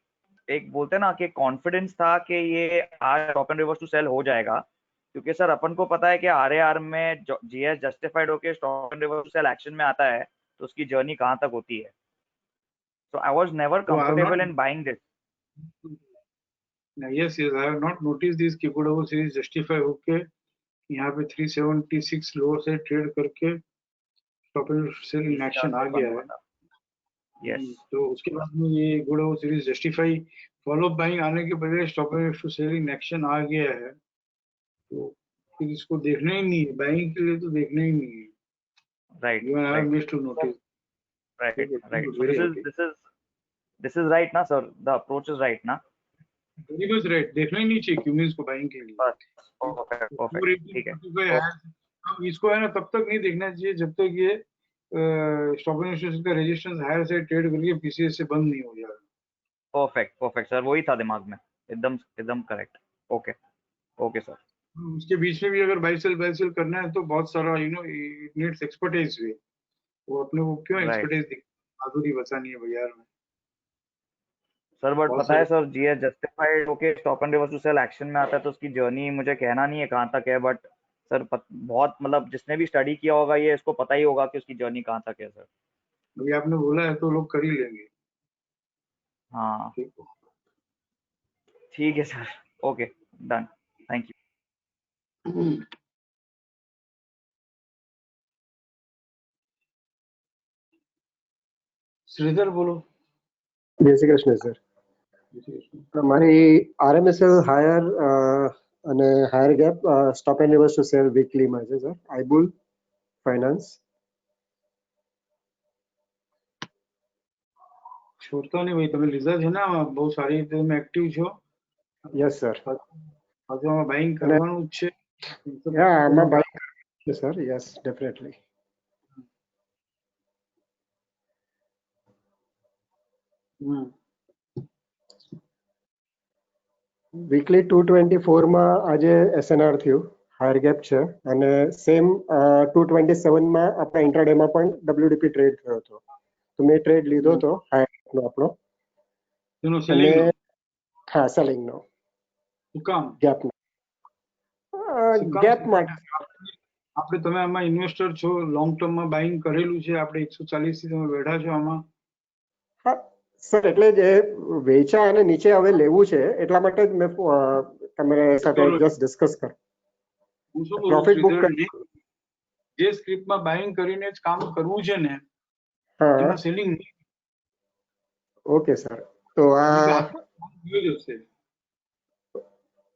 Speaker 5: एक बोलते हैं ना कि कॉन्फिडेंस था कि ये आज stop and reverse to sell हो जाएगा, क्योंकि सर अपन को पता है कि आरएआर में जीएस जस्टिफाइड होके stop and reverse to sell action में आता है तो उसकी जर्नी कहाँ तक होती है। So I was never comfortable in buying this.
Speaker 1: Yes, I have not noticed this Kikudovo series justify होके यहाँ पे 376 लोअर से ट्रेड करके stop and sell in action आ गया है।
Speaker 5: यस,
Speaker 1: तो उसके बाद में ये गुडोवो series justify follow up buying आने के बजाय stop and sell in action आ गया है, तो फिर इसको देखना ही नहीं है, बाइंग के लिए तो देखना ही नहीं है।
Speaker 5: Right
Speaker 1: You and I have missed to notice.
Speaker 5: Right right.
Speaker 1: Very happy.
Speaker 5: This is right ना sir, the approach is right ना?
Speaker 1: Very much right. देखना ही नहीं चाहिए क्यों इसको बाइंग के लिए।
Speaker 5: परफेक्ट परफेक्ट, ठीक है।
Speaker 1: अब इसको है ना तब तक नहीं देखना चाहिए जब तक ये स्टॉप एंड सेल का रेजिस्टेंस हायर से ट्रेड करके पीसीएस से बंद नहीं हो जाएगा।
Speaker 5: परफेक्ट परफेक्ट सर, वही था दिमाग में, एकदम एकदम करेक्ट। Okay okay sir.
Speaker 1: उसके बीच में भी अगर बाई सेल करना है तो बहुत सारा इट नीड्स एक्सपर्टाइज भी, वो अपने को क्यों एक्सपर्टाइज माधुरी बचानी है बाजार में
Speaker 5: सर। बट पता है सर, जीएस जस्टिफाइड होके stop and reverse to sell action में आता है तो उसकी जर्नी मुझे कहना नहीं है कहाँ तक है, बट सर बहुत मतलब जिसने भी स्टडी किया होगा ये इसको पता ही होगा कि उसकी जर्नी कहाँ तक है सर।
Speaker 1: अभी आपने बोला है तो लोग कर ही लेंगे।
Speaker 5: हाँ ठीक है sir, okay done, thank you.
Speaker 1: Shridhar बोलो।
Speaker 6: जय श्री कृष्ण सर, हमारी RMSL હાયર અને higher gap stop and reverse to sell weekly માં છે સર, આઈબુલ ફાઇનાન્સ।
Speaker 1: छोड़ता नहीं भाई, તમે લીધા છે ને બહુ સારી રીતે તમે એક્ટિવ છો।
Speaker 6: યસ સર,
Speaker 1: આજે આમાં બાઇંગ કરવાનું જ છે।
Speaker 6: યા આમાં બાય છે સર, યસ ડેફિનેટલી। વીકલી 224 માં આજે SNR થયું, હાયર ગેપ છે, અને સેમ 227 માં આપણા ઇન્ટ્રાડે માં પણ WDP ટ્રેડ થયો હતો, તો મેં ટ્રેડ લીધો હતો હાયર ગેપનો આપણો, અને હા સેલિંગનો ગેપનો ગેપ માટે।
Speaker 1: આપણે તમે આમાં ઇન્વેસ્ટર છો, લોંગ ટર્મમાં બાઇંગ કરેલું છે, આપણે 140 થી તમે બેઠા છો આમાં?
Speaker 6: હા સર, એટલે જે વેચા અને નીચે હવે લેવું છે એટલા માટે જ મેં તમારા સાથે જસ્ટ ડિસ્કસ કર પ્રોફિટ બુક કરી।
Speaker 1: જે સ્ક્રિપ્ટમાં બાઇંગ કરીને જ કામ કરવું છે ને,
Speaker 6: હા
Speaker 1: એમાં સેલિંગ નહીં।
Speaker 6: ઓકે સર, તો આ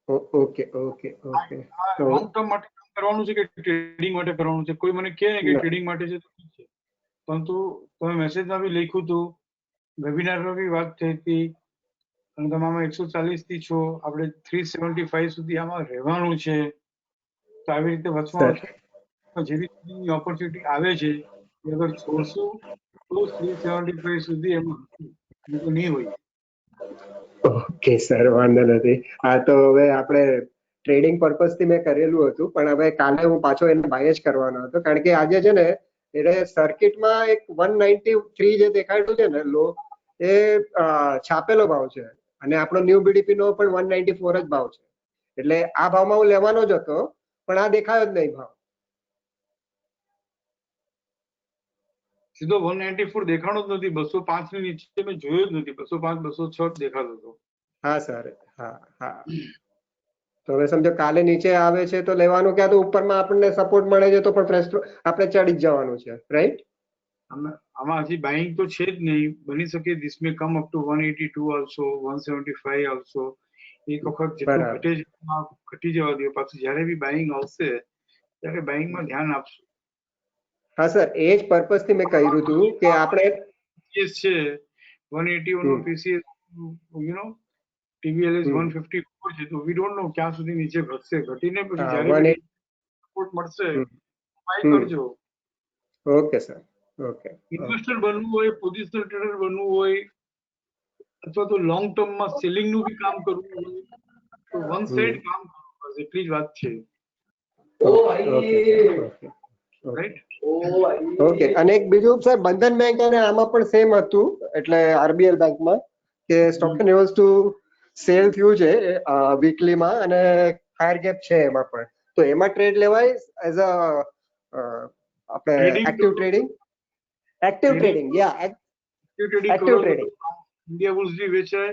Speaker 6: ઓકે ઓકે ઓકે, તો
Speaker 1: લોંગ ટર્મ માટે કામ કરવાનું છે કે ટ્રેડિંગ માટે કરવાનું છે? કોઈ મને કહે ને કે ટ્રેડિંગ માટે છે તો ઠીક છે, પરંતુ તમે મેસેજમાં બી લખ્યું હતું વેબિનારની વાત થઈ હતી અને તમે આમાં 140 થી છો, આપણે 375 સુધી આમાં રહેવાનું છે. તો આવી રીતે વચમાં જેવી ઓપોર્ચ્યુનિટી આવે છે એ અગર છોડશું તો 375 સુધી એમાં નહીં તો નહીં હોય.
Speaker 6: ઓકે સર, વાંધો નથી. હા, તો હવે આપણે ટ્રેડિંગ પર્પઝ થી મેં કરેલું હતું, પણ હવે કાલે હું પાછો એને બાય જ કરવાનો હતો, કારણ કે આજે છે ને એટલે સર્કિટમાં એક 193 જે દેખાડ્યું છે ને લો, એ છાપેલો ભાવ છે અને આપણો ન્યૂ બીડીપી નો પણ 194 જ ભાવ છે. એટલે આ ભાવમાં હું લેવાનો જ હતો, પણ આ દેખાયો જ નહીં ભાવ.
Speaker 1: સીધો 194 દેખાણો જ નથી. 205 ની નીચે મેં જોયો જ નથી. 205 206 દેખાતો હતો.
Speaker 6: હા સર, હા. તો હવે સમજો કાલે નીચે આવે છે તો લેવાનું, ક્યાં તો ઉપરમાં આપણને સપોર્ટ મળે છે તો પણ ફ્રેશ આપણે ચડી જ જવાનું છે, રાઈટ?
Speaker 1: આમાં હજી બાઇંગ તો છે જ નહીં. બની શકે this may come up to 182 also, 175 also. એક વખત જેટલું ઘટે છે ઘટી જવા દો. પાછું જ્યારે બી બાઇંગ આવશે ત્યારે બાઇંગમાં ધ્યાન આપશું. હા
Speaker 6: સર, એ જ પર્પઝ થી મેં કહ્યું હતું કે આપણે
Speaker 1: પીસીએસ છે 181 નો પીસીએસ, યુ નો TVLS 154 છે, તો વી ડોન્ટ નો ક્યાં સુધી નીચે ઘટશે. ઘટીને પછી જ્યારે સપોર્ટ મળશે બાય કરજો.
Speaker 6: Okay sir, okay.
Speaker 1: ઇન્વેસ્ટર બનવું હોય, પોઝિશનલ ટ્રેડર બનવું હોય, અથવા તો લોંગ ટર્મમાં સેલિંગ નું બી કામ કરવું હોય તો વન સાઇડ કામ કરવું, બસ એટલી જ વાત છે.
Speaker 6: ઓકે. અને એક બીજું સર, બંધન બેંક અને આમાં પણ સેમ હતું, એટલે RBL બેંકમાં કે સ્ટોક રિવર્સ ટુ સેલ થયું છે વીકલીમાં અને હાયર ગેપ છે એમાં પણ, તો એમાં ટ્રેડ લેવાય એઝ અ આપણે એક્ટિવ ટ્રેડિંગ? એક્ટિવ ટ્રેડિંગ, યા એક્ટિવ ટ્રેડિંગ.
Speaker 1: ઇન્ડિયા બુલ્સ બી વેચાય,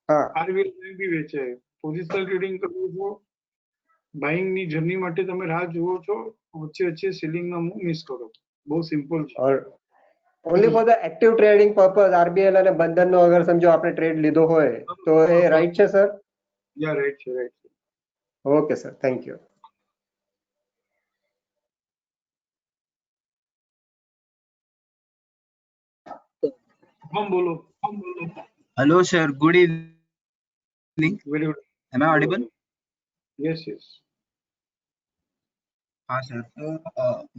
Speaker 6: હા,
Speaker 1: RBL બેંક બી વેચાય. પોઝિશનલ ટ્રેડિંગ કરવું છો, બાઇંગ ની જર્ની માટે તમે રાહ જુઓ છો, વચ્ચે સેલિંગ ના મૂવ મિસ કરો. બહુ સિમ્પલ છે.
Speaker 6: Only for the active trading purpose RBL અને બંધન નો અગર સમજો આપણે ટ્રેડ લીધો હોય તો એ રાઈટ છે સર?
Speaker 1: યા રાઈટ છે, રાઈટ છે.
Speaker 6: Okay sir, thank you.
Speaker 1: બોલો.
Speaker 7: Hello, sir. Good evening.
Speaker 1: Very good.
Speaker 7: Am I audible?
Speaker 1: Yes, yes.
Speaker 7: हाँ सर, तो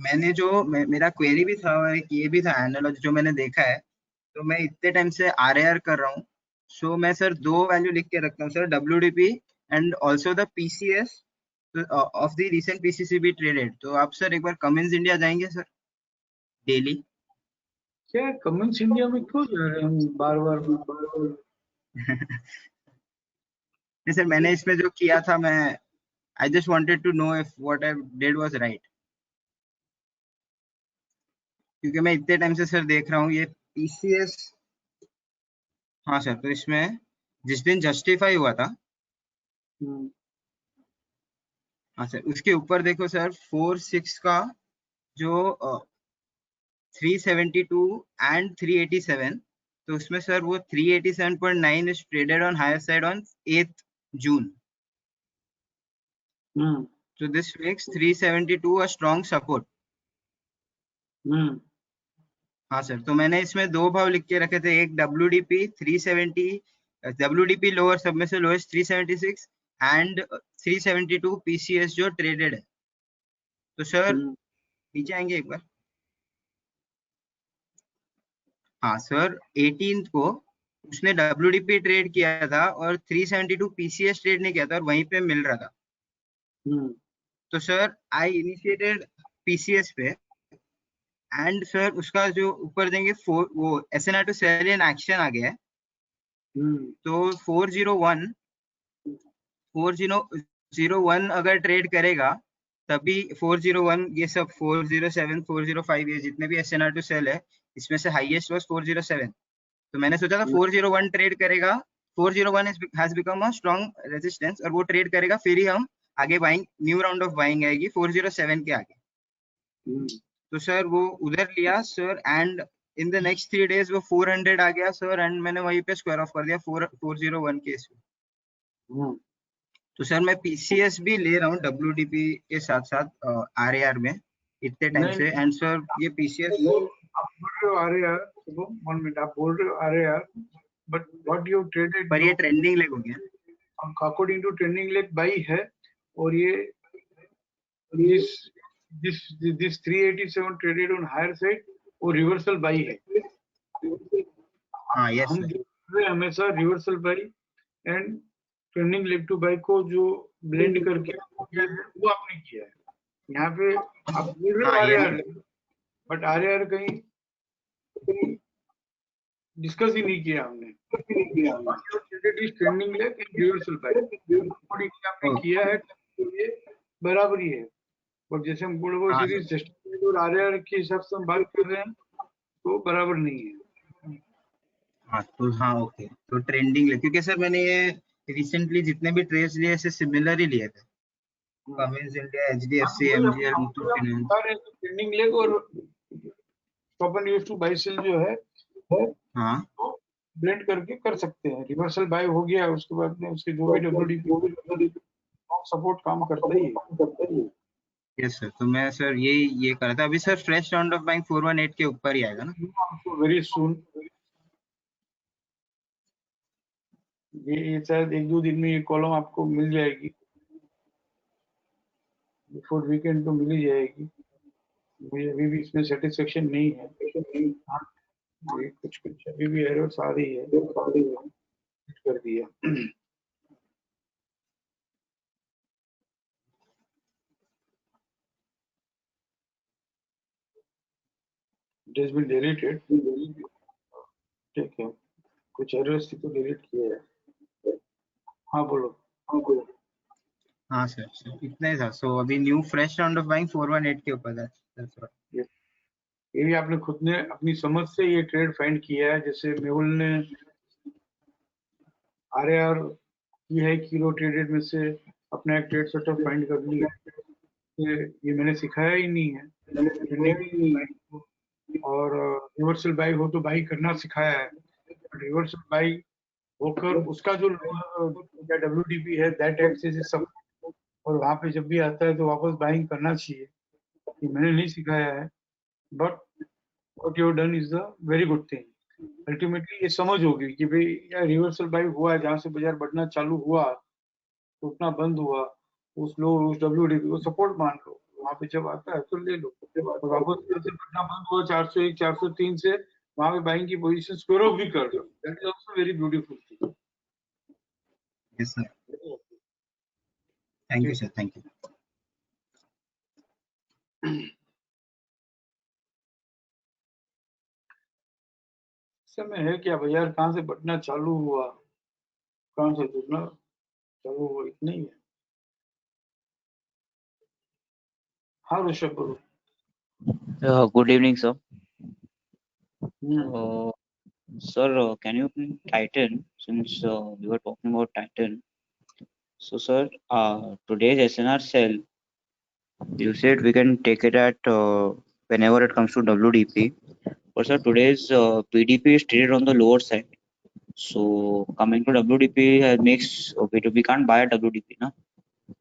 Speaker 7: मैंने जो मेरा क्वेरी भी था और एक ये भी था एनालॉजी जो मैंने देखा है, तो मैं इतने टाइम से RAR कर रहा हूँ. सो मैं सर दो वैल्यू लिख के रखता हूँ sir, WDP and also the PCS of the recent PCCB traded. तो आप सर एक बार कमिंस इंडिया जाएंगे सर डेली?
Speaker 1: क्या कमिंस इंडिया में क्यों जा रहे हैं हम बार बार?
Speaker 7: नहीं सर, मैंने इसमें जो किया था, मैं I just wanted to know if what I did was right. क्योंकि मैं इतने टाइम से सर देख रहा हूँ ये PCS. हाँ सर, तो इसमें जिस दिन जस्टिफाई हुआ था, हाँ सर, उसके ऊपर देखो सर 46 का जो 372 एंड 387, तो उसमें सर वो 387.9 is traded on higher side on 8th June. So this makes 372 a strong support. हाँ सर, तो मैंने इसमें दो भाव लिख के रखे थे, एक WDP 370, WDP लोअर सब में से लोएस्ट 376 एंड 372 PCS जो ट्रेडेड है. तो सर नीचे आएंगे एक बार. हाँ सर, 18th को उसने WDP ट्रेड किया था और 372 PCS ट्रेड नहीं किया था और वहीं पे मिल रहा था. तो सर आई इनिशिएटेड PCS पे एंड सर उसका जो ऊपर देंगे वो SNR to sell in action आ गया है. तो 401 अगर ट्रेड करेगा तभी 401, ये सब 407, 405 ये जितने भी SNR टू सेल है, इसमें से हाईएस्ट वाज 407. तो मैंने सोचा था 401 ट्रेड करेगा, 401 has become a strong resistance और वो ट्रेड करेगा, फिर ही हम आगे buying, new round of buying आएगी 407 के आगे. तो सर वो उधर लिया sir and in the next 3 days वो 400 आ गया सर एंड मैंने वहीं पे स्क्वायर ऑफ कर दिया 401 के इसमें. तो सर मैं PCS भी ले रहा हूँ WDP के साथ साथ RAR में इतने टाइम से, एंड सर ये PCS
Speaker 1: RAR 1 मिनट, आप बोल रहे हो अरे यार, बट व्हाट यू ट्रेडेड
Speaker 7: पर ये ट्रेंडिंग लेग हो गया।
Speaker 1: According to trending leg buy है, और ये this 387 traded on higher side और रिवर्सल बाई है।
Speaker 7: हाँ यस
Speaker 1: हम
Speaker 7: सर।
Speaker 1: जो कर रहे हैं हमेशा reversal by and trending leg to by को जो ब्लेंड करके किया है, वो आपने किया है। यहाँ पे आप बोल रहे हो
Speaker 7: हाँ
Speaker 1: आर
Speaker 7: ये
Speaker 1: आर, बट आर आर कहीं डिस्कस ही नहीं किया हमने। Trending leg and reversal by आपने किया है, तो ये बराबरी है। और जैसे हम बुलबुल
Speaker 7: हाँ
Speaker 1: सीरीज जस्टिस और आरआर के हिसाब से हम बात कर रहे हैं, तो बराबर नहीं है।
Speaker 7: हाँ तो हाँ ओके, तो ट्रेंडिंग ले, क्योंकि सर मैंने ये रिसेंटली जितने भी ट्रेड्स लिए ऐसे सिमिलर ही लिए थे, Cummins India, HDFC, MGL, Muthoot finance.
Speaker 1: Trending leg और stop and use to buy sell जो है
Speaker 7: हाँ
Speaker 1: तो ब्लेंड करके कर सकते हैं। रिवर्सल बाय हो गया, उसके बाद में उसके जो भी डब्ल्यूडी सपोर्ट काम करता ही है।
Speaker 7: यस सर, तो मैं सर ये कर रहा था अभी sir. Fresh round of buying 418 के ऊपर ही आएगा ना?
Speaker 1: वेरी सुन, ये शायद 1-2 दिन में ये कॉलम आपको मिल जाएगी, बिफोर वीकेंड तो मिल ही जाएगी। मुझे अभी भी इसमें सेटिस्फेक्शन नहीं है। हाँ, ये कुछ अभी भी एरर्स आ रही है, कर दिया। It has been deleted, ठीक है, कुछ एरर्स थी तो डिलीट किया है। हाँ बोलो।
Speaker 7: हाँ सर इतना ही था। सो अभी new fresh round of buying 418 के ऊपर है।
Speaker 1: ये भी आपने खुद ने अपनी समझ से ये ट्रेड फाइंड किया है, जैसे मेहुल ने आरआर की है किलो ट्रेडेड में से अपना एक ट्रेड सेटअप फाइंड कर लिया। ये मैंने सिखाया ही नहीं है, और रिवर्सल बाई हो तो बाई करना सिखाया है। रिवर्सल बाई होकर उसका जो डब्ल्यूडीपी है दैट एक्सेस इज सब, और वहां पे जब भी आता है तो वापस बाइंग करना चाहिए। ये मैंने नहीं सिखाया है, but what you done is the very good thing. Ultimately ये समझ होगी कि भाई यार रिवर्सल बाई हुआ है, जहां से बाजार बढ़ना चालू हुआ टूटना बंद हुआ, उस लो उस डब्ल्यूडीपी को सपोर्ट मान लो, वहां पे जब आता है तो ले लो, और वापस फिर से बढ़ना बंद हुआ 401 403 से, वहां पे बाइंग की पोजीशन स्क्वायर ऑफ भी कर लो। That is also very beautiful thing.
Speaker 7: Yes sir, thank you sir, thank you.
Speaker 1: समय है क्या बाजार कहाँ से बढ़ना चालू हुआ, कहाँ से टूटना चालू हुआ, इतना ही है। हाँ ऋषभ बोलो।
Speaker 8: Good evening, sir.
Speaker 1: Hmm,
Speaker 8: Sir, can you open Titan since we were talking about Titan? So, sir, today's SNR sell, you said we can take it at whenever it comes to WDP. But sir, today's PDP is traded on the lower side. So, coming to WDP makes okay, we can't buy at WDP, na?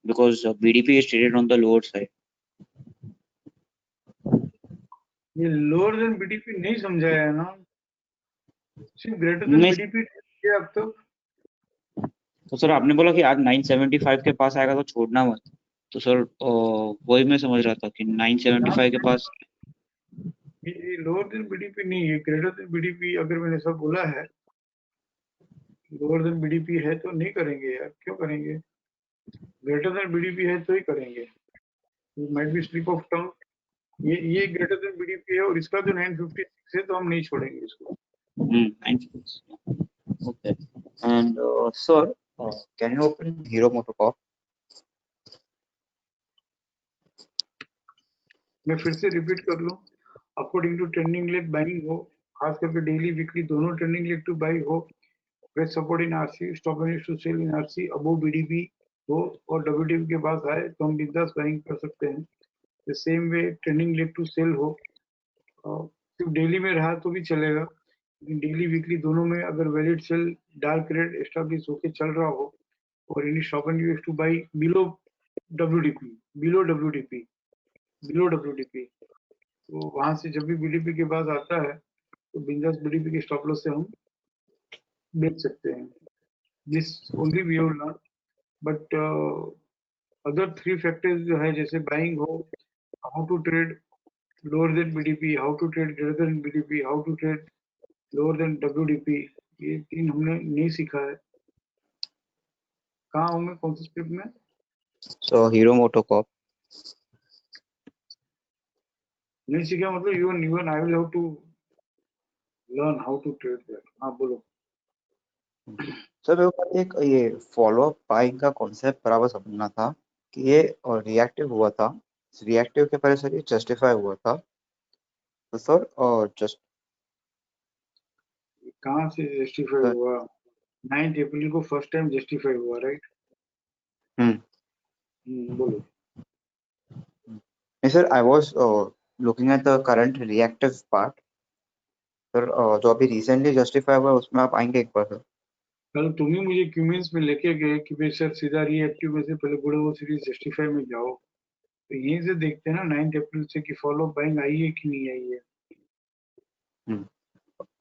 Speaker 8: Because BDP is traded on the lower side.
Speaker 1: ये lower than BDP नहीं समझाया है ना, सिर्फ greater than
Speaker 8: नहीं,
Speaker 1: BDP है अब तक।
Speaker 8: तो सर आपने बोला कि आज 975 के पास आएगा तो छोड़ना मत, तो सर वही मैं समझ रहा था कि 975 के पास।
Speaker 1: ये लोअर देन बीडीपी नहीं है, ग्रेटर देन बीडीपी। अगर मैंने सब बोला है लोअर देन बीडीपी है तो नहीं करेंगे यार, क्यों करेंगे? ग्रेटर देन बीडीपी है तो ही करेंगे। Might be slip of tongue. ये ग्रेटर देन बीडीपी है और इसका जो 956 है तो हम नहीं छोड़ेंगे इसको।
Speaker 8: 956, okay. And sir, can you open Hero MotoCorp?
Speaker 1: मैं फिर से रिपीट कर लूं, according to trending leg buying हो, खास करके डेली वीकली दोनों ट्रेंडिंग लेग टू बाई हो, press support in RC, stop and to sell in RC above BDP हो, और डब्ल्यूडीपी के पास आए तो हम बिंदास बाइंग कर सकते हैं। The same way trending leg to sell हो, सिर्फ डेली में रहा तो भी चलेगा, लेकिन डेली वीकली दोनों में अगर valid sell dark red establish होकर चल रहा हो, और इन stop and use to buy below WDP, below WDP, below WDP, तो वहां से जब भी बीडीपी के पास आता है तो बिंदास बीडीपी के स्टॉप लॉस से हम बेच सकते हैं. This only we have learn, but other 3 factors जो है जैसे बाइंग हो, how to trade lower than BDP, how to trade greater than BDP, how to trade lower than WDP, ये 3 हमने नहीं सीखा है. कहाँ हूँ मैं, कौन सी स्क्रिप्ट में?
Speaker 8: So Hero MotoCorp.
Speaker 1: नहीं सीखा मतलब even I will have to learn how to trade that. हाँ बोलो.
Speaker 8: सर मेरे को एक ये फॉलो अप बाइंग का कॉन्सेप्ट बराबर समझना था कि ये रिएक्टिव हुआ था, रिएक्टिव के पहले सर ये जस्टिफाई हुआ था, तो सर जस्ट
Speaker 1: कहाँ से जस्टिफाई हुआ? 9 अप्रैल को फर्स्ट टाइम जस्टिफाई हुआ, राइट? बोलो.
Speaker 8: Sir I was looking at the current reactive part sir, जो अभी रिसेंटली जस्टिफाई हुआ उसमें आप आएंगे एक बार सर?
Speaker 1: कल तुम ही मुझे क्यूमेंस में लेके गए कि भाई सर सीधा रिएक्टिव में से पहले बड़े वो सीरीज जस्टिफाई में जाओ, तो यहीं से देखते हैं ना 9 अप्रैल से कि फॉलो बाइंग आई है कि नहीं आई है.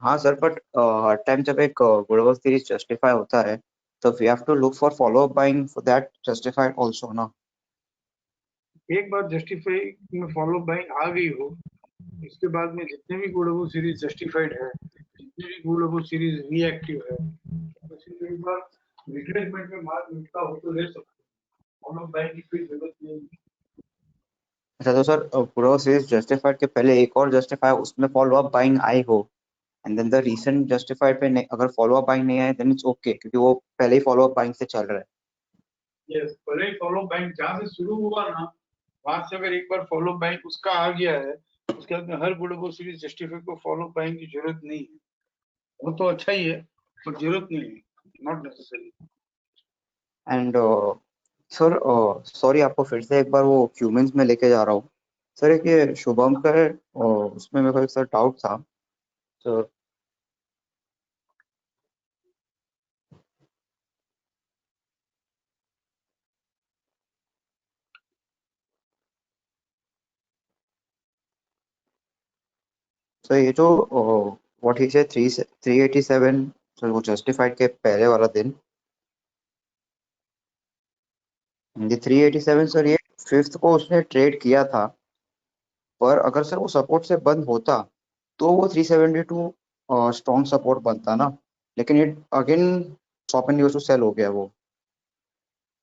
Speaker 8: हाँ सर, बट हर टाइम जब एक गुडवर्थ सीरीज जस्टिफाई होता है तो we have to look for follow up buying for that justified also ना.
Speaker 1: एक बार जस्टिफाई में फॉलो बाइंग आ गई हो, इसके बाद में जितने भी गुडवर्थ सीरीज जस्टिफाइड है, जितने भी गुडवर्थ सीरीज रिएक्टिव है, तो सिर्फ एक बार रिट्रेसमेंट में मार्क मिलता हो तो ले सकते हैं. फॉलो बाइंग की कोई जरूरत नहीं.
Speaker 8: अच्छा तो सर गुडवर्थ सीरीज जस्टिफाइड के पहले एक और जस्टिफाई उसमें फॉलो अप बाइंग आई हो and then the recent justified पे अगर फॉलो अप बाइंग नहीं आए देन इट्स ओके, क्योंकि वो पहले ही फॉलो अप बाइंग से चल रहा है.
Speaker 1: यस, पहले ही फॉलो बाइंग जहाँ से शुरू हुआ ना, वहां से अगर एक बार फॉलो बाइंग उसका आ गया है, उसके बाद में हर गुडवर्थ सीरीज जस्टिफाई को फॉलो बाइंग की जरूरत नहीं है. वो तो अच्छा ही है पर जरूरत नहीं है, not necessary.
Speaker 8: And sir sorry आपको फिर से एक बार वो क्यूमेंस में लेके जा रहा हूँ सर. एक ये शुभम का है उसमें मेरे को एक सर डाउट था सर. सर ये जो व्हाट ही से 387 सर वो जस्टिफाइड के पहले वाला दिन, ये 387 सर ये 5th को उसने ट्रेड किया था, पर अगर सर वो सपोर्ट से बंद होता तो वो 372 स्ट्रॉन्ग सपोर्ट बनता ना, लेकिन ये again stop and use to sell हो गया वो.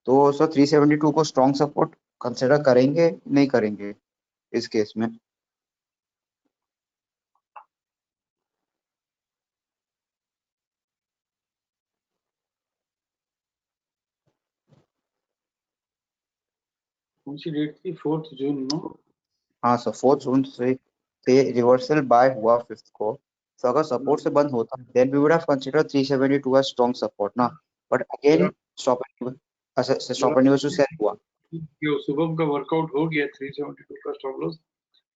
Speaker 8: तो सर 372 को स्ट्रॉन्ग सपोर्ट कंसिडर करेंगे नहीं करेंगे इस केस में?
Speaker 1: कौन सी डेट थी? 4 जून नो?
Speaker 8: हाँ सर 4 जून से रिवर्सल बाय हुआ 5th को, तो अगर सपोर्ट से बंद होता then we would have consider 372 as strong support ना, but again stop and use to sell हुआ.
Speaker 1: जो शुभम का वर्कआउट हो गया 372 का stop loss,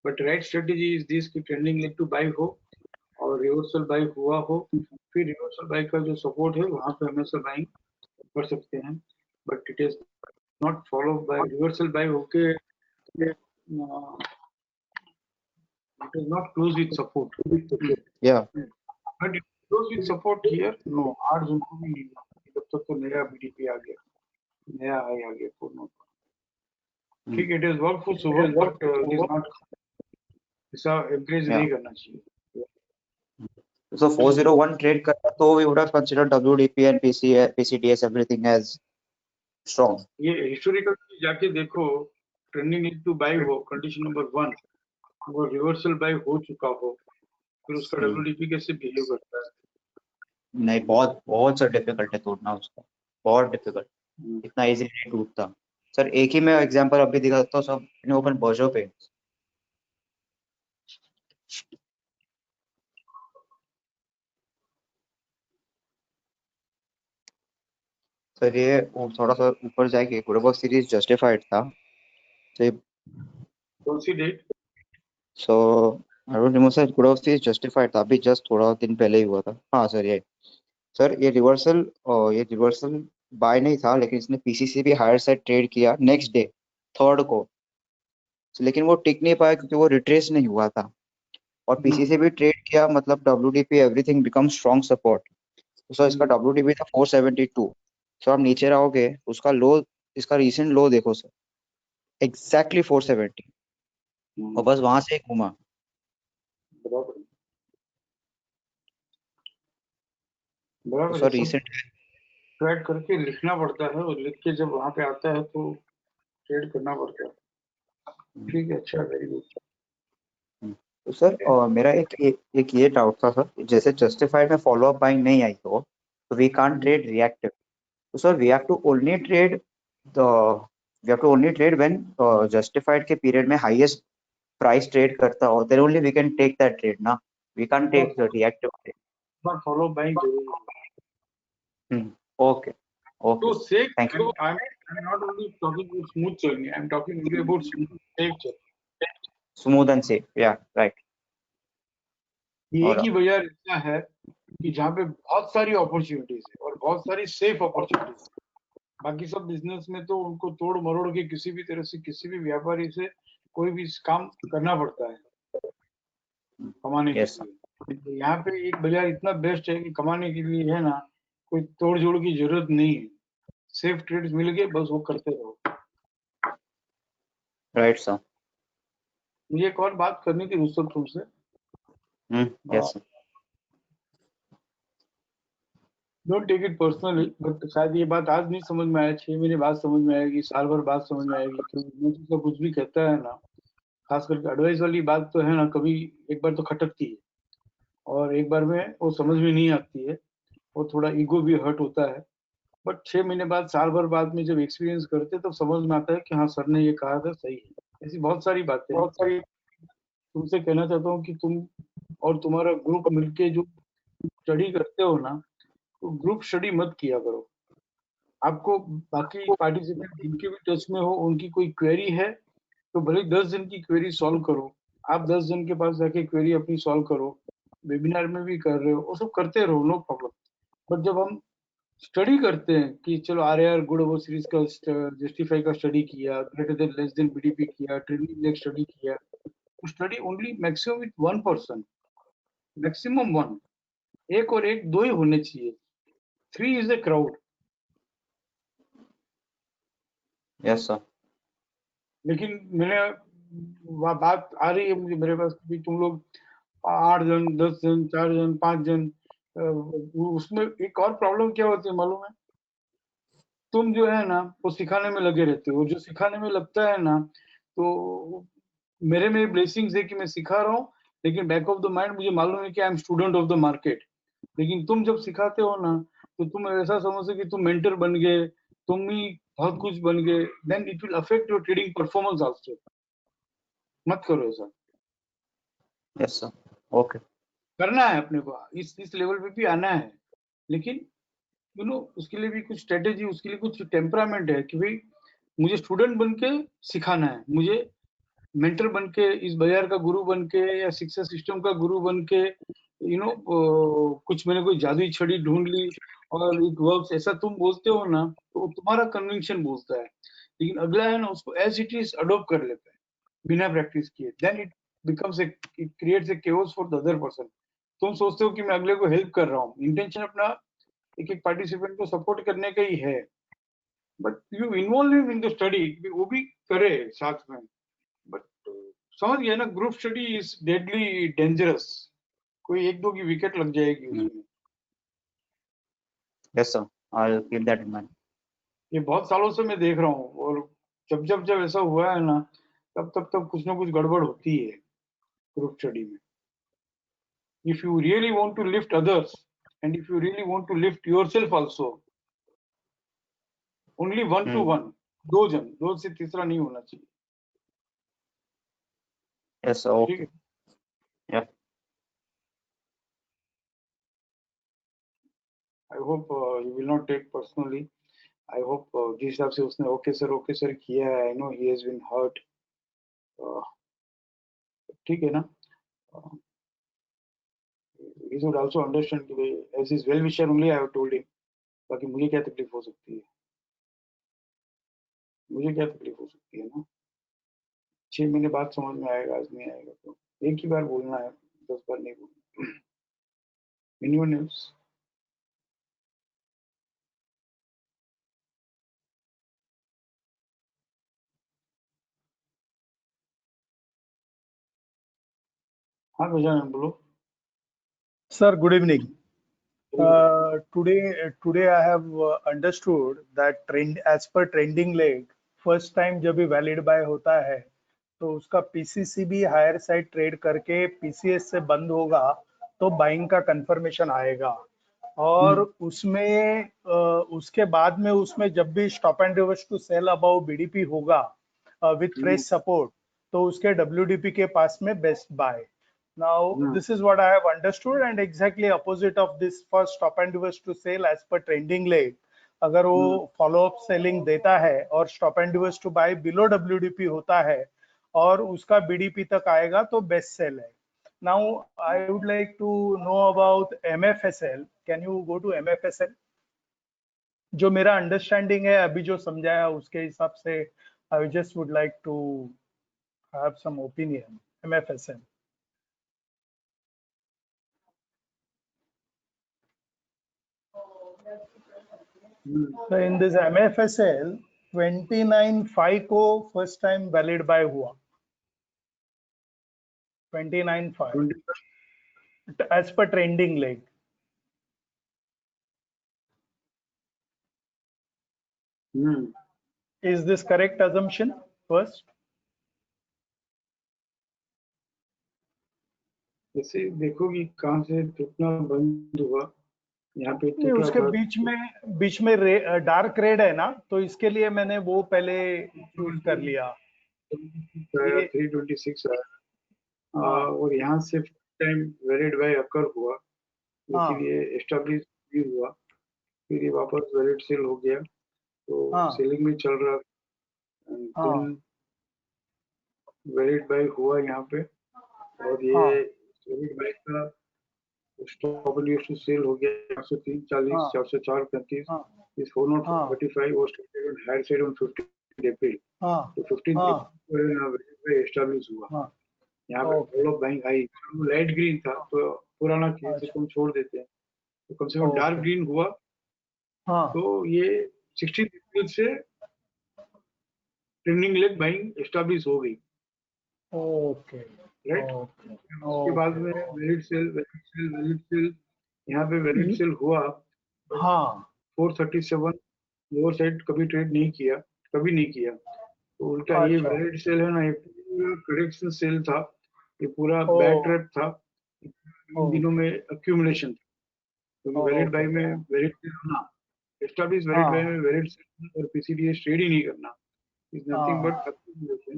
Speaker 1: but right strategy is this कि ट्रेंडिंग लेग टू बाय हो और रिवर्सल बाय हुआ हो, फिर रिवर्सल बाय का जो सपोर्ट है वहां पे हमेशा बाइंग कर सकते हैं, but it is not follow buy reversal buy होके it is not close with support.
Speaker 8: Yeah.
Speaker 1: But it close with support here, no. 8 जून को भी नहीं हुआ, जब तक तो नया बीडीपी आ गया, नया हाई आ गया पूर्ण. ठीक है, it is work for Shubham, but it is not ऐसा एवरेज नहीं करना चाहिए.
Speaker 8: So 401 trade करता तो we would have considered WDP and PCDS everything as strong.
Speaker 1: ये हिस्टोरिकल जाके देखो, ट्रेंडिंग नीड टू बाय हो, कंडीशन नंबर 1, वो रिवर्सल बाय हो चुका हो, फिर उसका WDP कैसे बिहेव करता है?
Speaker 8: नहीं, बहुत बहुत सर डिफिकल्ट है तोड़ना उसका, बहुत डिफिकल्ट, इतना इजीली नहीं टूटता सर. एक ही मैं एग्जांपल अभी दिखाता हूँ सब इन ओपन बर्जो पे. सर ये थोड़ा सा ऊपर जाके गुडवर्थ सीरीज जस्टिफाइड था तो
Speaker 1: कौन सी date?
Speaker 8: So I don't remember sir, गुडवर्थ सीरीज जस्टिफाइड था अभी जस्ट थोड़ा दिन पहले ही हुआ था. हाँ सर ये रिवर्सल बाय नहीं था, लेकिन इसने पीसीसी भी हायर साइड ट्रेड किया नेक्स्ट डे 3rd को, लेकिन वो टिक नहीं पाया क्योंकि वो रिट्रेस नहीं हुआ था. और पीसी से भी ट्रेड किया, मतलब WDP everything become strong support. तो सर इसका WDP था 472। सर आप नीचे रहोगे, उसका लो, इसका रिसेंट लो देखो सर, एग्जैक्टली 470, और बस वहां से घूमा।
Speaker 1: बराबर
Speaker 8: तो
Speaker 1: बराबर
Speaker 8: सर
Speaker 1: है, सब
Speaker 8: रिसेंट
Speaker 1: ट्रेड करके लिखना पड़ता है, और लिख के जब वहां पे आता है तो ट्रेड करना पड़ता है। ठीक है, अच्छा, वेरी गुड।
Speaker 8: तो सर मेरा एक ये डाउट था सर, जैसे जस्टिफाइड में फॉलो अप बाइंग नहीं आई तो वी कांट ट्रेड रिएक्टिव। तो sir we have to only trade when justified के पीरियड में हाईएस्ट प्राइस ट्रेड करता हो, then only we can take that trade ना, we can't take the reactive trade.
Speaker 1: But follow buying जरूरी है।
Speaker 8: Okay okay
Speaker 1: तो safe,
Speaker 8: thank you.
Speaker 1: I'm not only talking about smooth journey, I'm talking only about safe journey.
Speaker 8: Smooth and safe, या right.
Speaker 1: ये एक ही बाजार ऐसा है कि जहाँ पे बहुत सारी अपॉर्चुनिटीज है और बहुत सारी सेफ अपॉर्चुनिटीज है। बाकी सब बिजनेस में तो उनको तोड़ मरोड़ के किसी भी तरह से किसी भी व्यापारी से कोई भी काम करना पड़ता है कमाने के
Speaker 8: Yes, sir.
Speaker 1: लिए। तो यहाँ पे एक बाजार इतना बेस्ट है कि कमाने के लिए है ना, कोई तोड़ जोड़ की जरूरत नहीं है। सेफ ट्रेड्स मिल गए, बस वो करते रहो।
Speaker 8: Right sir.
Speaker 1: मुझे एक और बात करनी थी रुस्तम तुमसे।
Speaker 8: Yes sir.
Speaker 1: Don't take it personally, but शायद ये बात आज नहीं समझ में आया, 6 महीने बाद समझ में आएगी, साल भर बाद समझ में आएगी। क्योंकि तो कुछ भी कहता है ना, खास करके एडवाइस वाली बात तो है ना, कभी एक बार तो खटकती है और एक बार में वो समझ में नहीं आती है, वो थोड़ा ईगो भी हर्ट होता है। बट 6 महीने बाद, साल भर बाद में जब एक्सपीरियंस करते तो समझ में आता है कि हाँ, सर ने ये कहा था, सही है। ऐसी बहुत सारी बातें हैं। तुमसे कहना चाहता हूँ कि तुम और तुम्हारा ग्रुप मिलके जो स्टडी करते हो ना, तो ग्रुप स्टडी मत किया करो। आपको बाकी पार्टिसिपेंट जिनके भी टच में हो, उनकी कोई क्वेरी है तो भले 10 जन की क्वेरी सॉल्व करो। आप 10 जन के पास जाके क्वेरी अपनी सॉल्व करो, वेबिनार में भी कर रहे हो, वो सब करते रहो, नो प्रॉब्लम। बट जब हम स्टडी करते हैं कि चलो RAR गुड वो सीरीज का जस्टिफाई का स्टडी किया, greater than less then BDP किया, ट्रेंडिंग इंडेक्स स्टडी किया, तो study only maximum with 1%, maximum 1, एक और एक 2 ही होने चाहिए। 3 is a crowd.
Speaker 8: Yes sir.
Speaker 1: लेकिन मैंने बात आ रही है मुझे मेरे पास कि तुम लोग 8 जन, 10 जन, 4 जन, 5 जन, उसमें एक और प्रॉब्लम क्या होती है मालूम है? तुम जो है ना वो सिखाने में लगे रहते हो, जो सिखाने में लगता है ना, तो मेरे में ब्लेसिंग्स है कि मैं सिखा रहा हूँ, लेकिन बैक ऑफ द माइंड मुझे मालूम है कि I am student of the market. लेकिन तुम जब सिखाते हो ना, तो तुम ऐसा समझो कि तुम मेंटर बन गए, तुम ही बहुत कुछ बन गए, then it will affect your trading performance also. मत करो ऐसा।
Speaker 8: Yes sir. ओके।
Speaker 1: करना है अपने को, इस लेवल पे भी आना है, लेकिन उसके लिए भी कुछ स्ट्रेटेजी, उसके लिए कुछ टेम्परामेंट है कि भाई मुझे स्टूडेंट बन के सिखाना है, मुझे मेंटर बन के, इस बाजार का गुरु बन के या शिक्षा सिस्टम का गुरु बन के, कुछ मैंने कोई जादुई छड़ी ढूंढ ली और इट वर्क्स, ऐसा तुम बोलते हो ना, तो तुम्हारा कन्विक्शन बोलता है। लेकिन अगला है ना, उसको एज इट इज अडोप्ट कर लेता है बिना प्रैक्टिस किए, then it becomes it creates a chaos for the other person. तुम सोचते हो कि मैं अगले को हेल्प कर रहा हूँ, इंटेंशन अपना एक एक पार्टिसिपेंट को सपोर्ट करने का ही है, but you involve in the study, वो भी करे साथ में। बट समझ गया ना, group study is deadly dangerous. कोई एक दो की विकेट लग जाएगी उसमें।
Speaker 8: Yes sir, I will keep that in mind.
Speaker 1: ये बहुत सालों से मैं देख रहा हूँ, और जब ऐसा हुआ है ना, तब कुछ ना कुछ गड़बड़ होती है ग्रुप स्टडी में। If you really want to lift others and if you really want to lift yourself also, only 1 to 1, 2 जन, 2 से तीसरा नहीं होना चाहिए।
Speaker 8: Yes sir.
Speaker 1: ठीक
Speaker 8: ओके।
Speaker 1: है,
Speaker 8: या
Speaker 1: I hope you will not take personally. I hope जिस हिसाब से उसने ओके सर किया है, I know he has been hurt. ठीक है ना, he should also understand कि भाई as his well wisher only I have told him। बाकी मुझे क्या तकलीफ हो सकती है, मुझे क्या तकलीफ हो सकती है ना। 6 महीने बाद समझ में आएगा, आज नहीं आएगा तो एक ही बार बोलना है, 10 बार नहीं बोलूंगा। Anyone else? हाँ गजानन बोलो।
Speaker 9: Sir, good evening. Today I have understood that trend as per trending leg, first time जब भी valid buy होता है तो उसका PCCB हायर साइड ट्रेड करके PCS से बंद होगा तो बाइंग का कंफर्मेशन आएगा और उसमें उसके बाद में उसमें जब भी stop and reverse to sell above BDP होगा विथ फ्रेश सपोर्ट तो उसके WDP के पास में best buy. Now, this is what I have understood and exactly opposite of this for stop and reverse to sell as per trending leg. अगर वो follow up selling देता है और stop and reverse to buy below WDP होता है और उसका BDP तक आएगा तो best sell है. Now, I would like to know about MFSL. Can you go to MFSL? जो मेरा understanding है अभी जो समझाया उसके हिसाब से I just would like to have some opinion. MFSL. So in this MFSL 29.5 को फर्स्ट टाइम वैलिड बाय हुआ 29.5 as per trending leg. Is this correct assumption first?
Speaker 1: जैसे देखो कि कहाँ से टूटना बंद हुआ यहाँ पे
Speaker 9: नहीं, उसके बीच में डार्क रेड है ना तो इसके लिए मैंने वो पहले चूज कर लिया
Speaker 1: 326 आया और यहाँ से टाइम वैलिड बाय अकर हुआ लेकिन ये एस्टैब्लिश भी हुआ फिर ये वापस वैलिड सेल हो गया तो सेलिंग में चल रहा वैलिड बाय हुआ यहाँ पे और ये वैलिड बाय का stop and use to sell हो गया 403 40 404 35 इस 435 was traded on higher side on 15 April तो 15 April एस्टैब्लिश हुआ यहाँ पे फॉलो बाइंग आई लाइट ग्रीन था तो पुराना केस इसको हम छोड़ देते हैं तो कम से कम डार्क ग्रीन हुआ तो ये 16 April से ट्रेंडिंग लेग बाइंग एस्टैब्लिश हो गई राइट उसके बाद में वैलिड सेल यहाँ पे वैलिड सेल हुआ 437 लोअर साइड कभी ट्रेड नहीं किया तो उल्टा ये वैलिड सेल है ना ये पूरा करेक्शन सेल था ये पूरा बैड ट्रैप था इन दिनों में एक्यूमुलेशन था तो वैलिड बाय में वैलिड सेल होना एस्टैब्लिश वैलिड बाय में वैलिड सेल और PCDS ट्रेड ही नहीं करना is nothing but accumulation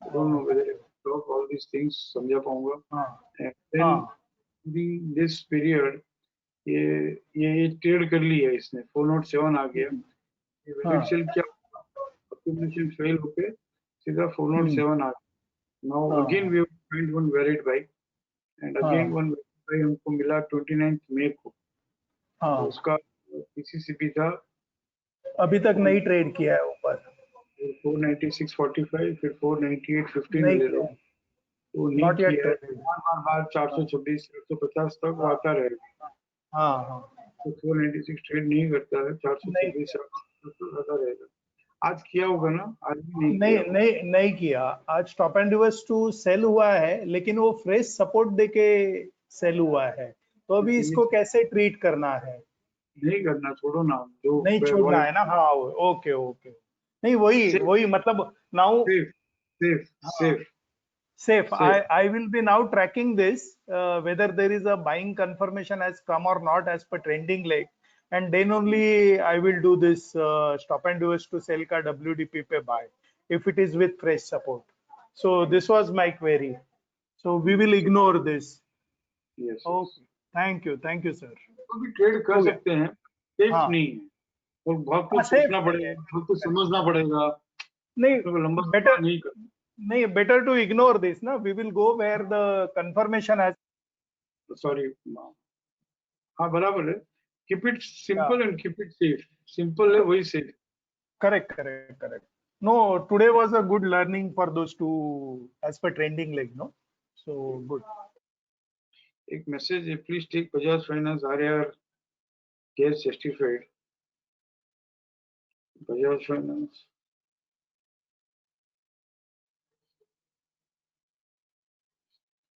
Speaker 1: I don't know whether talk all these things समझा पाऊंगा and then during this period ये ट्रेड कर लिया इसने 407 आ गया ये वैलिड सेल क्या accumulation फेल होके सीधा 407 आ गया now again we have find one valid buy and again one valid buy हमको मिला 29th मई को तो उसका PCCB था
Speaker 9: अभी तक नहीं ट्रेड किया है ऊपर
Speaker 1: 496.45 फिर 498.15 ले लो तो नहीं किया बार 426 450 तक आता रहेगा तो 496 ट्रेड नहीं करता है 426 आता रहेगा आज किया होगा ना आज भी
Speaker 9: नहीं किया आज stop and reverse to sell हुआ है लेकिन वो फ्रेश सपोर्ट देके सेल हुआ है तो अभी इसको कैसे ट्रीट करना है
Speaker 1: नहीं करना छोड़ो ना जो
Speaker 9: नहीं छोड़ना है ना ओके नहीं वही मतलब now safe I will be now tracking this whether there is a buying confirmation has come or not as per trending leg and then only I will do this stop and reverse to sell ka WDP pe buy if it is with fresh support so this was my query so we will ignore this
Speaker 1: yes
Speaker 9: okay thank you sir
Speaker 1: तो भी trade कर सकते हैं safe नहीं है और बहुत कुछ सोचना पड़ेगा बहुत कुछ समझना पड़ेगा
Speaker 9: नहीं
Speaker 1: लंबा
Speaker 9: बेटर नहीं बेटर टू इग्नोर दिस ना we will go where the confirmation has
Speaker 1: sorry हाँ बराबर है keep it simple and keep it safe simple है वही safe
Speaker 9: correct no today was a good learning for those two as per trending leg no so good
Speaker 1: एक message है, please take Bajaj Finance RAR gets justified. Bajaj Finance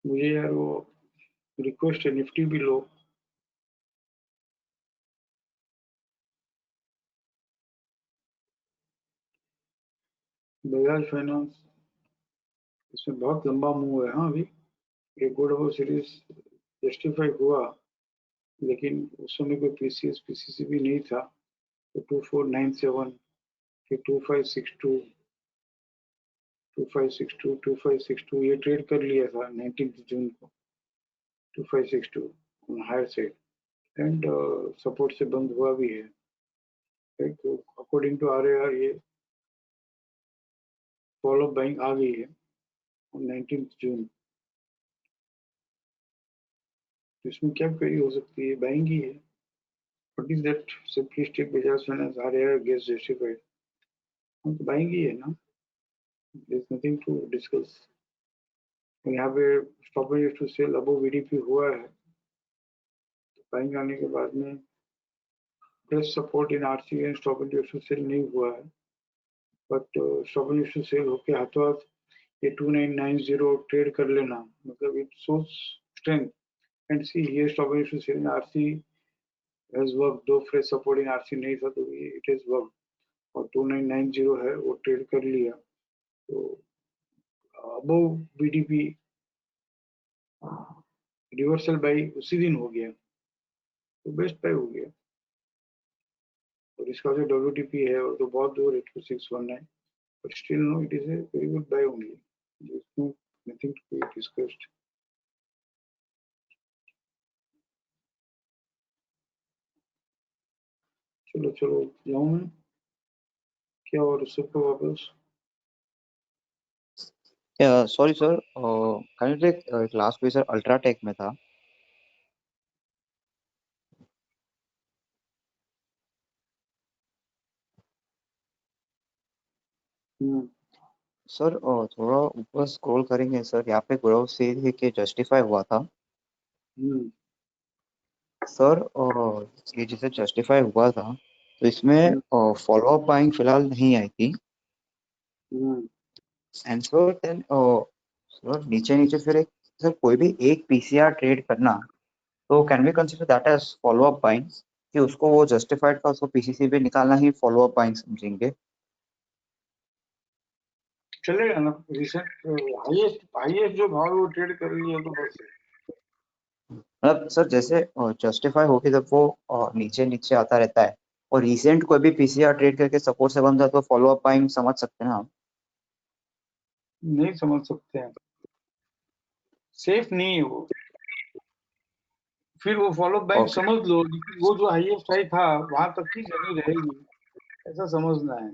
Speaker 1: मुझे यार वो request है, Nifty भी लो। Bajaj finance इसमें बहुत लंबा मूव है। हाँ, अभी एक गुड सीरीज जस्टिफाई हुआ, लेकिन उस समय कोई पीसीसी भी नहीं था, तो 2497, फिर 2562, 2562, 2562 ये ट्रेड कर लिया था 19 जून को, 2562 on higher side, and support से बंद हुआ भी है। तो अकॉर्डिंग टू RAR ये फॉलो बाइंग आ गई है 19 जून। तो इसमें क्या क्वेरी हो सकती है? बाइंग ही है। What is that? Simply take Bajaj Finance RAR gets justified. हम तो बाइंग ही है ना, there is nothing to discuss. यहाँ पे stop and to sell above VDP हुआ है, बाइंग आने के बाद में plus support in RC and stop and to sell नहीं हुआ है, but stop and to sell होके हाथों हाथ ये 2990 ट्रेड कर लेना, मतलब it shows strength. And C here stop and to sell in RC has worked, though fresh support in RC नहीं था तो इट हैज वर्क, और 2990 है वो ट्रेड कर लिया, तो अबव VDP रिवर्सल बाई उसी दिन हो गया, तो बेस्ट बाय हो गया। और इसका जो WTP है वो तो बहुत दूर है 2619, but still no, it is a very good buy only. There is no nothing to be discussed. चलो चलो जाऊँ मैं क्या, और सबको वापस?
Speaker 8: Sorry sir, can you take last question UltraTech में था। सर थोड़ा ऊपर स्क्रॉल करेंगे सर, यहाँ पे ग्रोव से के जस्टिफाई हुआ था सर, ये जैसे जस्टिफाई हुआ था तो इसमें फॉलो अप बाइंग फिलहाल नहीं आई थी, एंड सर देन सर नीचे नीचे फिर एक सर कोई भी एक PCR ट्रेड करना, तो can we consider that as follow up buying, कि उसको वो जस्टिफाइड का उसको PCC पे निकालना ही फॉलो अप बाइंग समझेंगे?
Speaker 1: चलेगा ना, रिसेंट हाईएस्ट जो भाव वो ट्रेड कर लिया तो बस।
Speaker 8: मतलब सर जैसे जस्टिफाई होके जब वो नीचे नीचे आता रहता है और रिसेंट कोई भी PCR ट्रेड करके सपोर्ट से बन जाए तो फॉलो अप बाइंग समझ सकते हैं आप?
Speaker 1: नहीं समझ सकते हैं, सेफ नहीं है वो। फिर वो फॉलो बैक
Speaker 8: Okay.
Speaker 1: समझ लो, लेकिन वो जो हाईएस्ट हाई था वहां तक की जर्नी रहेगी, ऐसा समझना है।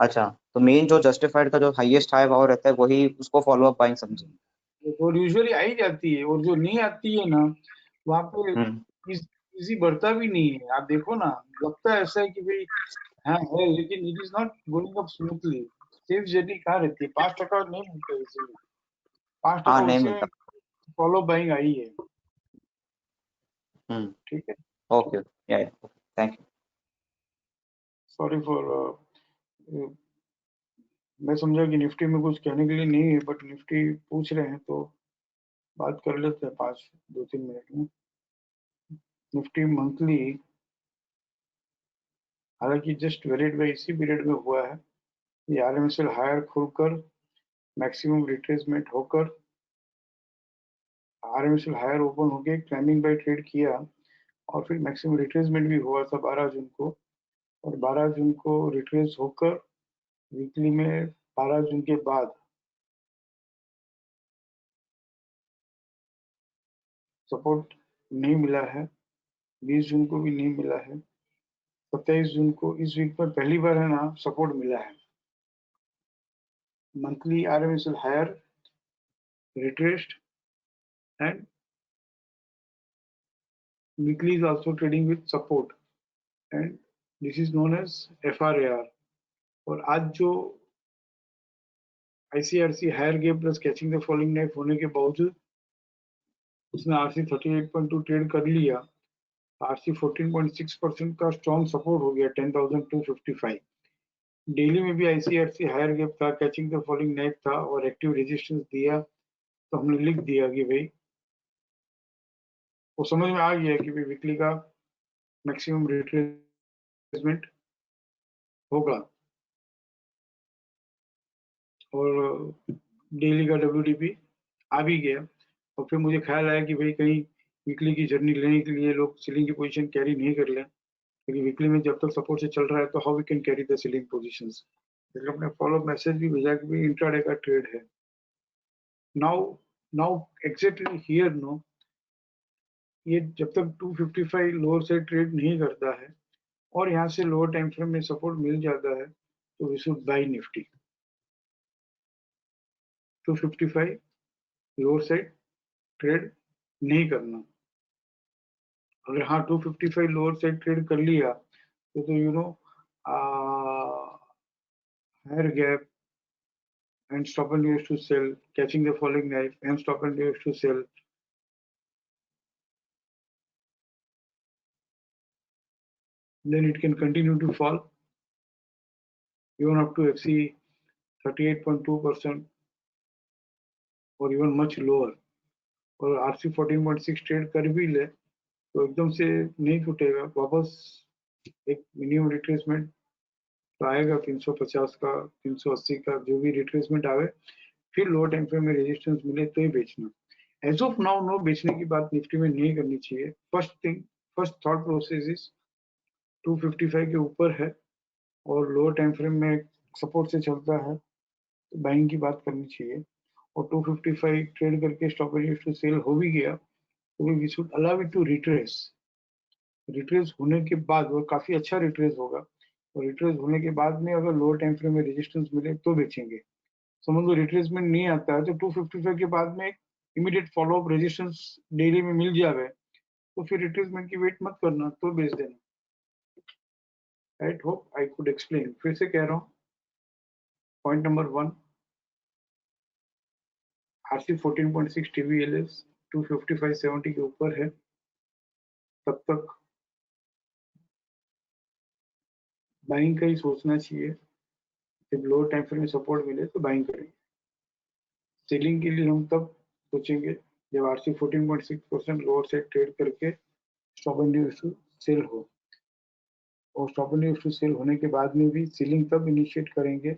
Speaker 8: अच्छा, तो मेन जो जस्टिफाइड का जो हाईएस्ट हाई भाव रहता है वही उसको फॉलो अप बाइंग समझेंगे।
Speaker 1: और यूजुअली आई जाती है, और जो नहीं आती है ना वहां पे इजी बढ़ता भी नहीं है। आप देखो ना, लगता है ऐसा है कि भाई हाँ है, लेकिन it is not going up smoothly. Safe journey कहाँ रहती है? 5% नहीं मिलता इसीलिए, 5%
Speaker 8: हाँ नहीं
Speaker 1: उसी
Speaker 8: मिलता।
Speaker 1: में फॉलो बाइंग आई है। ठीक है,
Speaker 8: ओके या थैंक यू।
Speaker 1: सॉरी फॉर मैं समझा कि निफ्टी में कुछ कहने के लिए नहीं है, बट निफ्टी पूछ रहे हैं तो बात कर लेते हैं 2-3 मिनट में। निफ्टी मंथली हालांकि जस्ट वैलिड बाय इसी पीरियड में हुआ है, ये RMSL हायर खुलकर मैक्सिमम रिट्रेसमेंट होकर RMSL हायर ओपन होके क्लाइंबिंग बाय ट्रेड किया, और फिर मैक्सिमम रिट्रेसमेंट भी हुआ था 12 जून को, और 12 जून को रिट्रेस होकर वीकली में 12 जून के बाद सपोर्ट नहीं मिला है, 20 जून को भी नहीं मिला है, 27 जून को इस वीक में पहली बार है ना सपोर्ट मिला है। Monthly RMSL higher retraced and weekly is also trading with support, and this is known as FRAR। और आज जो ICRC higher gap plus catching the falling knife होने के बावजूद उसने आरसी 38.2 ट्रेड कर लिया, आरसी 14.6% का स्ट्रॉन्ग सपोर्ट हो गया 10,255। डेली में भी आईसीआरसी हायर गैप था, कैचिंग द फॉलिंग नाइफ था और एक्टिव रेजिस्टेंस दिया, तो हमने लिख दिया कि भाई वो समझ में आ गया कि भाई वीकली का मैक्सिमम रिट्रेसमेंट होगा और डेली का डब्ल्यूडीपी आ भी गया। और फिर मुझे ख्याल आया कि भाई कहीं वीकली की जर्नी लेने के लिए लोग सीलिंग की पोजीशन कैरी नहीं कर लें, क्योंकि वीकली में जब तक सपोर्ट से चल रहा है तो how we can carry the selling positions. फिर अपने फॉलो मैसेज भी भेजा कि भाई इंट्राडे का ट्रेड है। Now now exactly here no, ये जब तक 255 लोअर से ट्रेड नहीं करता है और यहाँ से लोअर टाइम फ्रेम में सपोर्ट मिल जाता है तो we should buy Nifty. 255 lower side trade नहीं करना। अगर हाँ 255 लोअर साइड ट्रेड कर लिया तो you know higher gap and stop and use to sell, catching the falling knife and stop and use to sell. Then it can continue to fall even up to FC 38.2% or even much lower. और RC 14.6 trade कर भी ले तो एकदम से नहीं टूटेगा, वापस एक मिनिमम रिट्रेसमेंट तो आएगा 350 का, 380 का, जो भी रिट्रेसमेंट आवे, फिर लो टाइम फ्रेम में रेजिस्टेंस मिले तो ही बेचना। एज ऑफ नाउ नो बेचने की बात निफ्टी में नहीं करनी चाहिए। फर्स्ट थॉट प्रोसेस इज 255 के ऊपर है और लोअर टाइम फ्रेम में सपोर्ट से चलता है तो बाइंग की बात करनी चाहिए। और 255 ट्रेड करके stop and use to sell हो भी गया तो we should allow it to retrace. Retrace होने के बाद वो काफी अच्छा रिट्रेस होगा और रिट्रेस होने के बाद में अगर लोअर टाइम फ्रेम में रेजिस्टेंस मिले तो बेचेंगे। समझ लो रिट्रेसमेंट नहीं आता है तो 255 के बाद में immediate follow up resistance daily में मिल जाए तो फिर रिट्रेसमेंट की वेट मत करना, तो बेच देना। Right, hope I could explain. फिर से कह रहा हूँ, पॉइंट नंबर 1, आरसी 14.6 TVLS 255.70 के ऊपर है, तब तक बाइंग का ही सोचना चाहिए। जब लोअर टाइम फ्रेम में सपोर्ट मिले तो बाइंग करेंगे। सेलिंग के लिए हम तब सोचेंगे जब आरसी 14.6% लोअर से ट्रेड करके stop and use to sell हो, और stop and use to sell होने के बाद में भी सेलिंग तब इनिशिएट करेंगे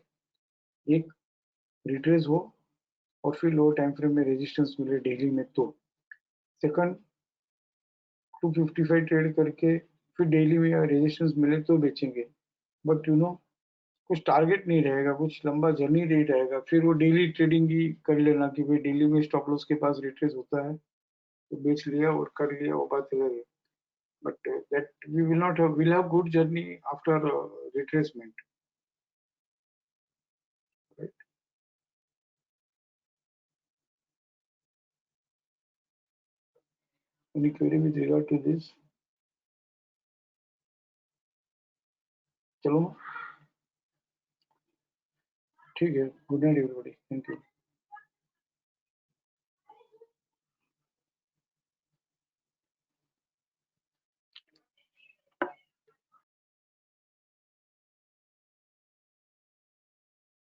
Speaker 1: एक रिट्रेस हो और फिर लोअर टाइम फ्रेम में रेजिस्टेंस मिले डेली में तो। सेकंड, 255 ट्रेड करके फिर डेली में रेजिस्टेंस मिले तो बेचेंगे, बट कुछ टारगेट नहीं रहेगा, कुछ लंबा जर्नी नहीं रहेगा, फिर वो डेली ट्रेडिंग ही कर लेना कि भाई डेली में स्टॉप लॉस के पास रिट्रेस होता है तो बेच लिया और कर लिया, वो बात अलग है। But that we will not have, will have good journey after retracement, right. Any query with regard to this? चलो ठीक है, good night everybody, thank you.